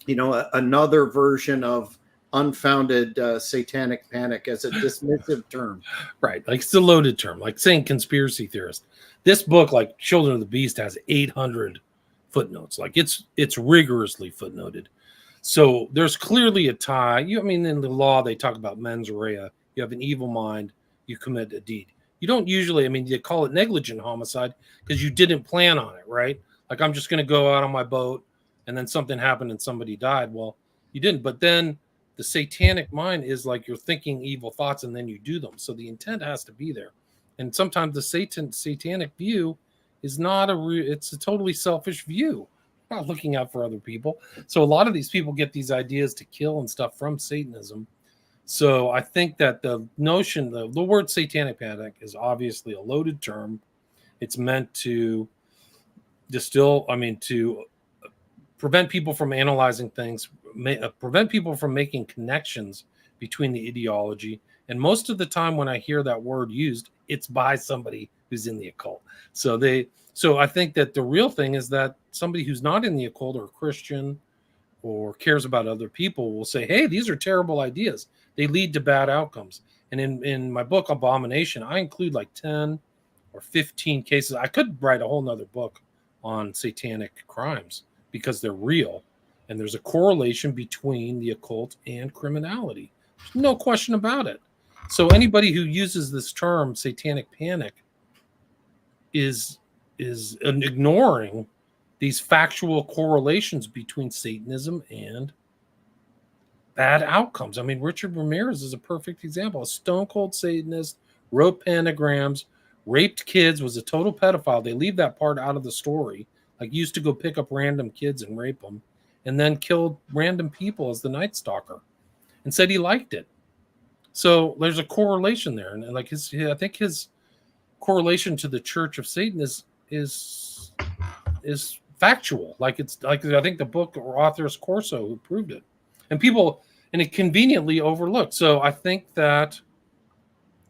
another version of unfounded satanic panic as a dismissive term?
Right. Like it's a loaded term, like saying conspiracy theorist. This book, like Children of the Beast, has 800 footnotes. Like it's rigorously footnoted. So there's clearly a tie. In the law, they talk about mens rea. You have an evil mind, you commit a deed. You don't usually, you call it negligent homicide because you didn't plan on it, right? Like I'm just going to go out on my boat and then something happened and somebody died. Well, you didn't. But then the satanic mind is like you're thinking evil thoughts and then you do them. So the intent has to be there. And sometimes the satanic view is it's a totally selfish view. Not looking out for other people. So a lot of these people get these ideas to kill and stuff from Satanism. So I think that the notion, the word satanic panic is obviously a loaded term. It's meant to to prevent people from analyzing things, prevent people from making connections between the ideology. And most of the time when I hear that word used, it's by somebody who's in the occult. So I think that the real thing is that somebody who's not in the occult or Christian or cares about other people will say, hey, these are terrible ideas. They lead to bad outcomes. And in my book, Abomination, I include like 10 or 15 cases. I could write a whole nother book on satanic crimes because they're real. And there's a correlation between the occult and criminality. There's no question about it. So anybody who uses this term, satanic panic, is ignoring these factual correlations between Satanism and bad outcomes. Richard Ramirez is a perfect example. A stone cold Satanist, wrote pentagrams, raped kids, was a total pedophile. They leave that part out of the story. Like used to go pick up random kids and rape them, and then killed random people as the Night Stalker, and said he liked it. So there's a correlation there, and like I think his correlation to the Church of Satan is factual. Like it's like I think the book or author is Corso who proved it, and it conveniently overlooked. So I think that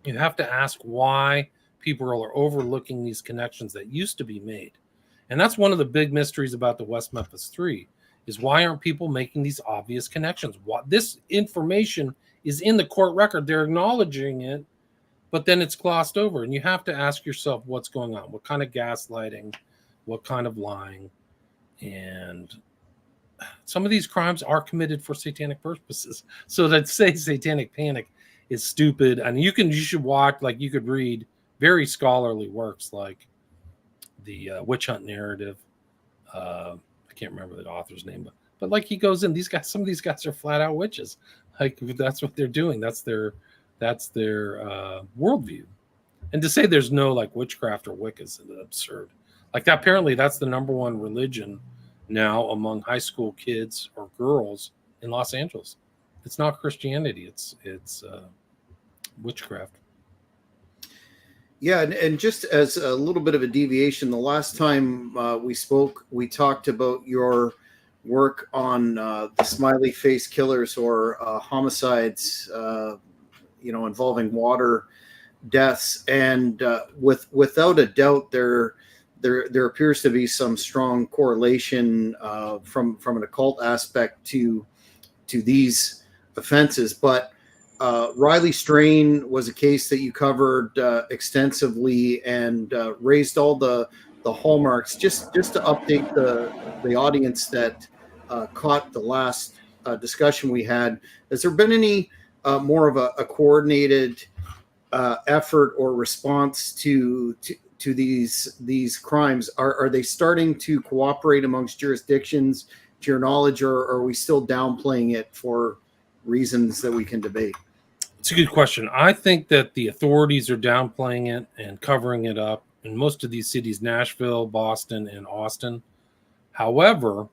you have to ask why people are overlooking these connections that used to be made, and that's one of the big mysteries about the West Memphis 3 is why aren't people making these obvious connections? What this information is in the court record, they're acknowledging it, but then it's glossed over, and you have to ask yourself what's going on, what kind of gaslighting, what kind of lying. And some of these crimes are committed for satanic purposes. So to say satanic panic is stupid. And you should watch, like you could read very scholarly works like the Witch Hunt Narrative. I can't remember the author's name, but like he goes in, some of these guys are flat out witches. Like that's what they're doing. That's their worldview. And to say there's no like witchcraft or Wicca is absurd. Like that, apparently that's the number one religion now among high school kids or girls in Los Angeles. It's not Christianity. It's witchcraft.
Yeah, and just as a little bit of a deviation, the last time we spoke, we talked about your work on the smiley face killers or homicides, involving water deaths, and without a doubt, there appears to be some strong correlation from an occult aspect to these offenses, but. Riley Strain was a case that you covered extensively and raised all the hallmarks. Just to update the audience that caught the last discussion we had, has there been any more of a coordinated effort or response to these crimes? Are they starting to cooperate amongst jurisdictions, to your knowledge, or are we still downplaying it for reasons that we can debate?
It's a good question. I think that the authorities are downplaying it and covering it up in most of these cities, Nashville, Boston, and Austin. However,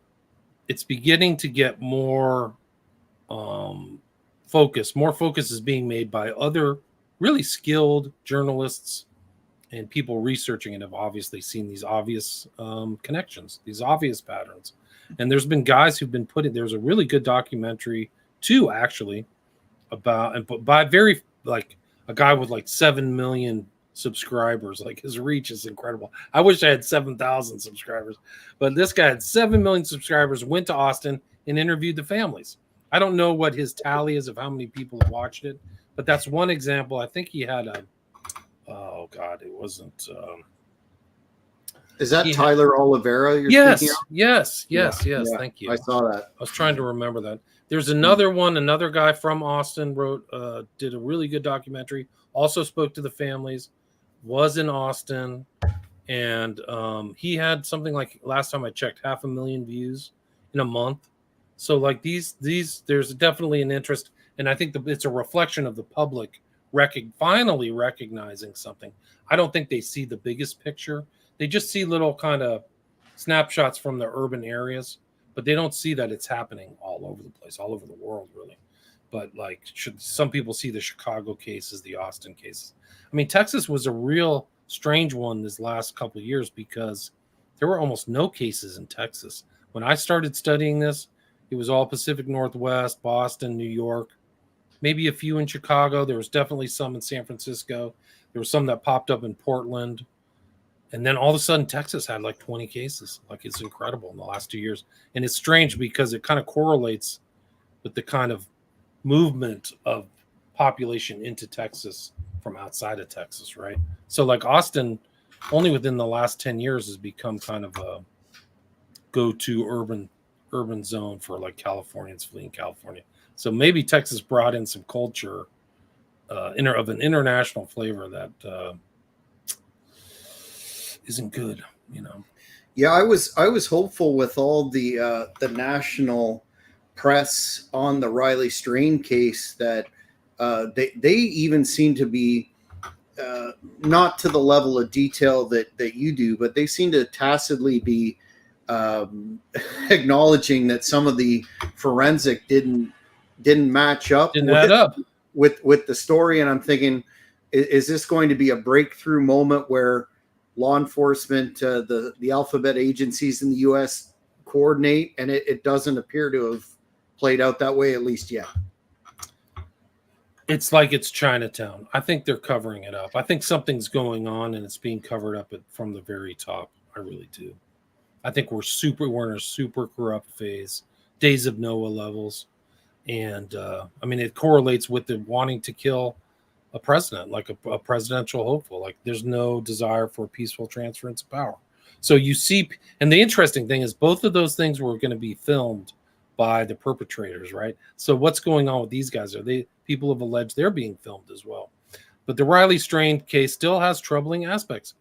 it's beginning to get more focus. More focus is being made by other really skilled journalists and people researching it have obviously seen these obvious connections, these obvious patterns. And there's been guys who've been there's a really good documentary, too, actually, about, and by very, like, a guy with like 7 million subscribers. Like, his reach is incredible. I wish I had 7,000 subscribers, but this guy had 7 million subscribers, went to Austin and interviewed the families. I don't know what his tally is of how many people have watched it, but that's one example. I think he had it wasn't.
Is that Tyler Oliveira?
Yes. Thank you.
I saw that.
I was trying to remember that. There's another one. Another guy from Austin did a really good documentary. Also spoke to the families. Was in Austin, and he had something like, last time I checked, 500,000 views in a month. So like these, there's definitely an interest, and I think it's a reflection of the public finally recognizing something. I don't think they see the biggest picture. They just see little kind of snapshots from the urban areas, but they don't see that it's happening all over the place, all over the world, really. But like, some people see the Chicago cases, the Austin cases. I mean, Texas was a real strange one this last couple of years because there were almost no cases in Texas. When I started studying this, it was all Pacific Northwest, Boston, New York, maybe a few in Chicago. There was definitely some in San Francisco. There was some that popped up in Portland. And then all of a sudden, Texas had like 20 cases. Like, it's incredible in the last 2 years. And it's strange because it kind of correlates with the kind of movement of population into Texas from outside of Texas, right? So like Austin, only within the last 10 years has become kind of a go-to urban zone for like Californians fleeing California. So maybe Texas brought in some culture of an international flavor that isn't good, you know.
Yeah, I was hopeful with all the national press on the Riley Strain case that they even seem to be not to the level of detail that you do, but they seem to tacitly be acknowledging that some of the forensic didn't match up.
Didn't add up
with the story. And I'm thinking, is this going to be a breakthrough moment where law enforcement, the alphabet agencies in the U.S. coordinate, and it doesn't appear to have played out that way, at least yet?
It's like it's Chinatown. I think they're covering it up. I think something's going on, and it's being covered up from the very top. I really do. I think we're in a super corrupt phase, days of Noah levels. And I mean, it correlates with the wanting to kill a president, like a presidential hopeful. Like, there's no desire for peaceful transference of power. So you see, and the interesting thing is both of those things were going to be filmed by the perpetrators, right? So what's going on with these guys? People have alleged they're being filmed as well. But the Riley Strain case still has troubling aspects.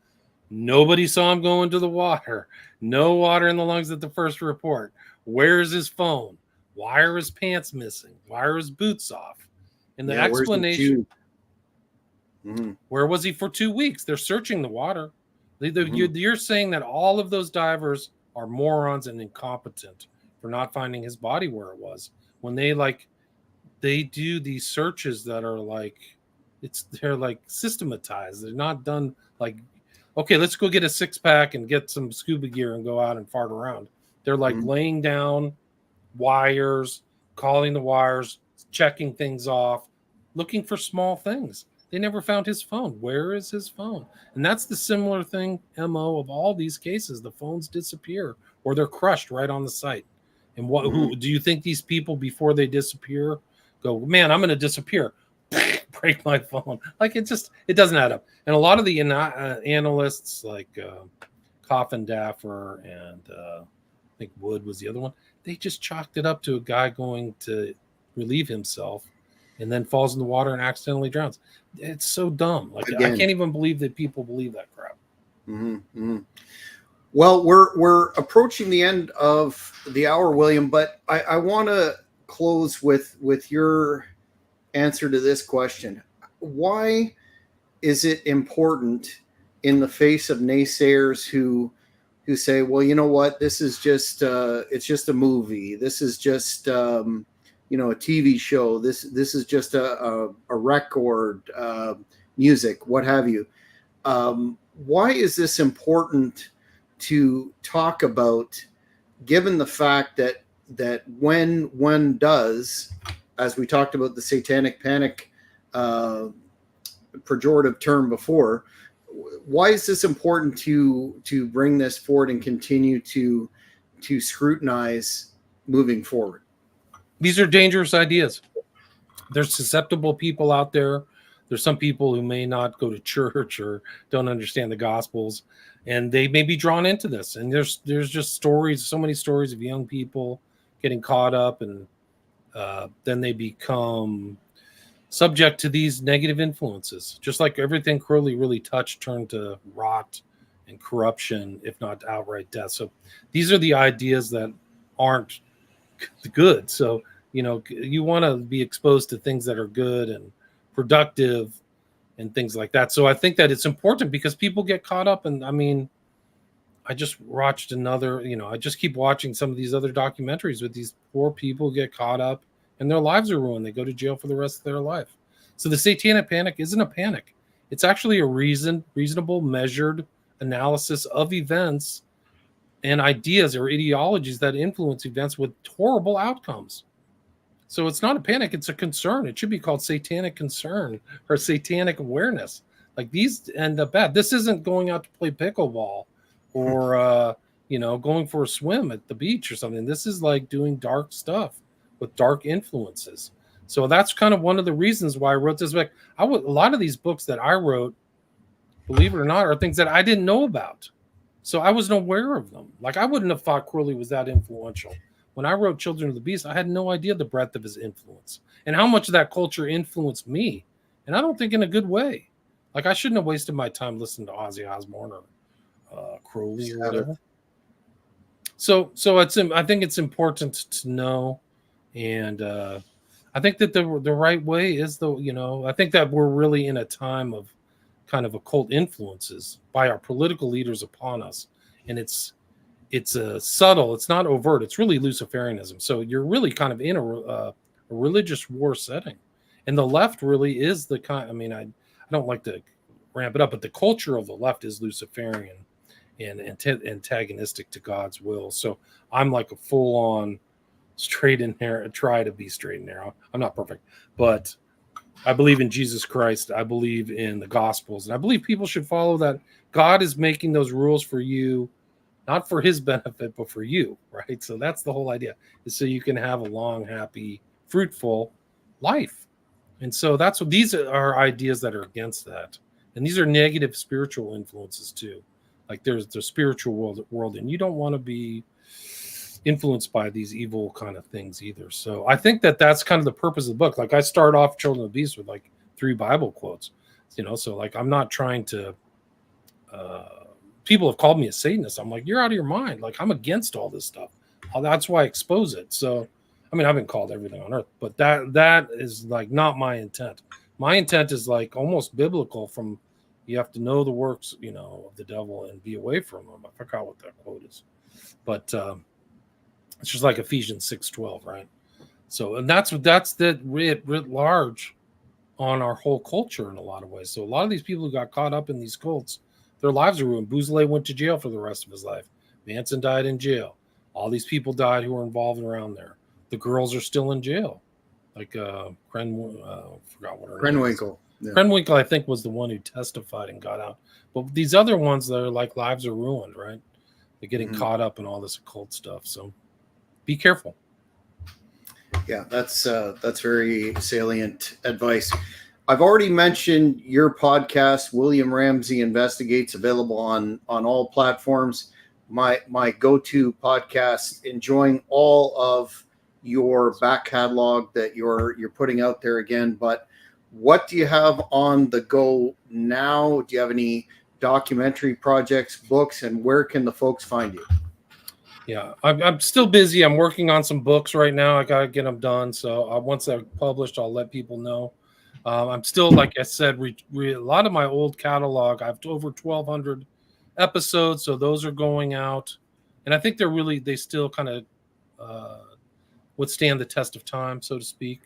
Nobody saw him go into the water. No water in the lungs at the first report. Where's his phone? Why are his pants missing? Why are his boots off? And the explanation, Where was he for 2 weeks? They're searching the water. You're saying that all of those divers are morons and incompetent for not finding his body where it was, when they do these searches that are they're like systematized. They're not done like, okay, let's go get a 6-pack and get some scuba gear and go out and fart around. They're like laying down wires, calling the wires, checking things off, looking for small things. They never found his phone. Where is his phone? And that's the similar thing, MO, of all these cases. The phones disappear or they're crushed right on the site. And who do you think these people, before they disappear, go, man, I'm going to disappear, break my phone? Like, it doesn't add up. And a lot of the analysts like Coffin Daffer and I think Wood was the other one, they just chalked it up to a guy going to relieve himself and then falls in the water and accidentally drowns. It's so dumb. Like, again, I can't even believe that people believe that crap.
Well, we're approaching the end of the hour, William, but I want to close with your answer to this question. Why is it important, in the face of naysayers who say, well, you know what, this is just it's just a movie, this is just a TV show, this is just a record, music, what have you? Why is this important to talk about, given the fact that when one does, as we talked about the Satanic Panic pejorative term before, why is this important to bring this forward and continue to scrutinize moving forward?
These are dangerous ideas. There's susceptible people out there. There's some people who may not go to church or don't understand the Gospels, and they may be drawn into this. And there's just stories, so many stories of young people getting caught up, and then they become subject to these negative influences. Just like everything Crowley really touched turned to rot and corruption, if not outright death. So these are the ideas that aren't good. So, you want to be exposed to things that are good and productive and things like that. So I think that it's important because people get caught up. And I mean, I just watched another, I just keep watching some of these other documentaries with these poor people get caught up and their lives are ruined. They go to jail for the rest of their life. So the Satanic Panic isn't a panic. It's actually a reasonable, measured analysis of events and ideas or ideologies that influence events with horrible outcomes. So it's not a panic, it's a concern. It should be called satanic concern or satanic awareness. Like, these end up bad. This isn't going out to play pickleball or, going for a swim at the beach or something. This is like doing dark stuff with dark influences. So that's kind of one of the reasons why I wrote this book. A lot of these books that I wrote, believe it or not, are things that I didn't know about. So I wasn't aware of them. Like, I wouldn't have thought Crowley was that influential. When I wrote Children of the Beast, I had no idea the breadth of his influence and how much of that culture influenced me. And I don't think in a good way. Like, I shouldn't have wasted my time listening to Ozzy Osbourne or Crowley or whatever. So I think it's important to know. And I think that the right way is I think that we're really in a time of kind of occult influences by our political leaders upon us. And it's subtle, it's not overt, it's really Luciferianism. So you're really kind of in a religious war setting. And the left really is the kind, I don't like to ramp it up, but the culture of the left is Luciferian and antagonistic to God's will. So I'm like a full-on straight and narrow, try to be straight and narrow. I'm not perfect, but I believe in Jesus Christ. I believe in the Gospels, and I believe people should follow that. God is making those rules for you, not for his benefit, but for you, right? So that's the whole idea, is so you can have a long, happy, fruitful life. And so that's what these are ideas that are against that. And these are negative spiritual influences too. Like, there's the spiritual world, and you don't want to be influenced by these evil kind of things either. So I think that that's kind of the purpose of the book. Like, I start off Children of the Beast with like 3 Bible quotes, so like, I'm not trying to, people have called me a Satanist. I'm like, you're out of your mind. Like, I'm against all this stuff. That's why I expose it. So, I've been called everything on earth, but that is like not my intent. My intent is like almost biblical. From you have to know the works, of the devil and be away from them. I forgot what that quote is, but it's just like Ephesians 6:12, right? So, and that's the writ large on our whole culture in a lot of ways. So a lot of these people who got caught up in these cults, their lives are ruined. Bouzoulet went to jail for the rest of his life. Manson died in jail. All these people died who were involved around there. The girls are still in jail. Like forgot what her name is.
Yeah.
Krenwinkel, I think, was the one who testified and got out. But these other ones, their like lives are ruined, right? They're getting caught up in all this occult stuff. So be careful.
Yeah, that's very salient advice. I've already mentioned your podcast, William Ramsey Investigates, available on all platforms. My go-to podcast, enjoying all of your back catalog that you're putting out there again. But what do you have on the go now? Do you have any documentary projects, books, and where can the folks find you?
Yeah, I'm still busy. I'm working on some books right now. I got to get them done. So once they're published, I'll let people know. I'm still, like I said, a lot of my old catalog. I have over 1,200 episodes, so those are going out. And I think they still kind of withstand the test of time, so to speak.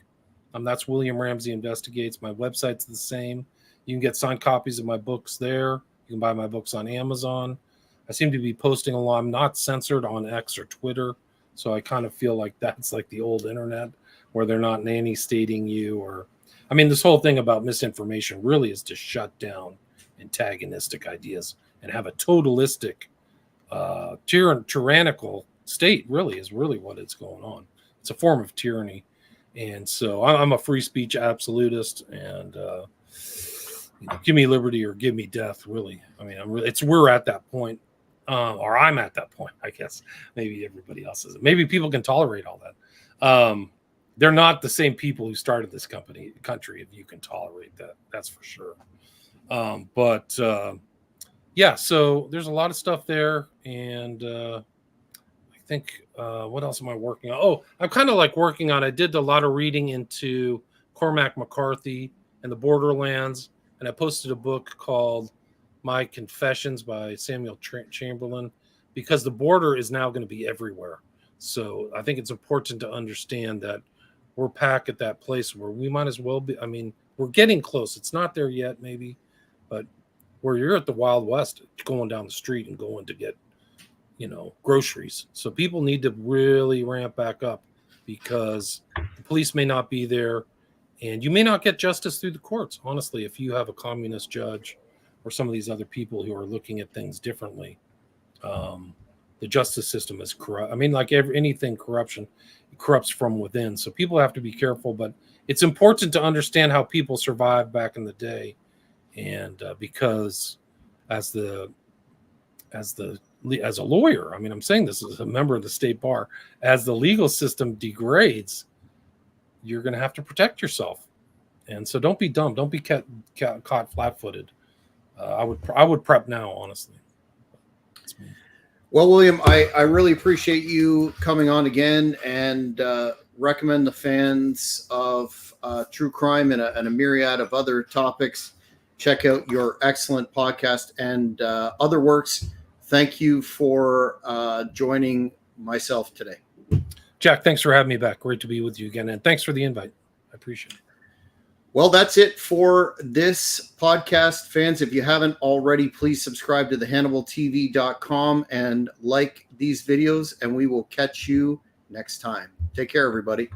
That's William Ramsey Investigates. My website's the same. You can get signed copies of my books there. You can buy my books on Amazon. I seem to be posting a lot. I'm not censored on X or Twitter, so I kind of feel like that's like the old internet where they're not nanny stating you. This whole thing about misinformation really is to shut down antagonistic ideas and have a totalistic, tyrannical state. Really is what it's going on. It's a form of tyranny, and so I'm a free speech absolutist, and give me liberty or give me death. Really, we're at that point. Or I'm at that point, I guess. Maybe everybody else isn't. Maybe people can tolerate all that. They're not the same people who started this country, if you can tolerate that. That's for sure. Yeah, so there's a lot of stuff there. And I think, what else am I working on? Oh, I'm kind of like working on, I did a lot of reading into Cormac McCarthy and the Borderlands. And I posted a book called My Confessions by Samuel Chamberlain, because the border is now going to be everywhere. So I think it's important to understand that we're back at that place where we might as well be. We're getting close. It's not there yet, maybe, but where you're at the Wild West, going down the street and going to get, groceries. So people need to really ramp back up, because the police may not be there, and you may not get justice through the courts. Honestly, if you have a communist judge or some of these other people who are looking at things differently, the justice system is corrupt. Anything corruption, it corrupts from within. So people have to be careful, but it's important to understand how people survived back in the day. And because as a lawyer, I'm saying this as a member of the state bar, as the legal system degrades, you're going to have to protect yourself. And so don't be dumb. Don't be caught flat-footed. I would prep now, honestly.
Well, William, I really appreciate you coming on again, and recommend the fans of true crime and a myriad of other topics check out your excellent podcast and other works. Thank you for joining myself today.
Jack, thanks for having me back. Great to be with you again. And thanks for the invite. I appreciate it.
Well, that's it for this podcast. Fans, if you haven't already, please subscribe to thehannibaltv.com and like these videos, and we will catch you next time. Take care, everybody.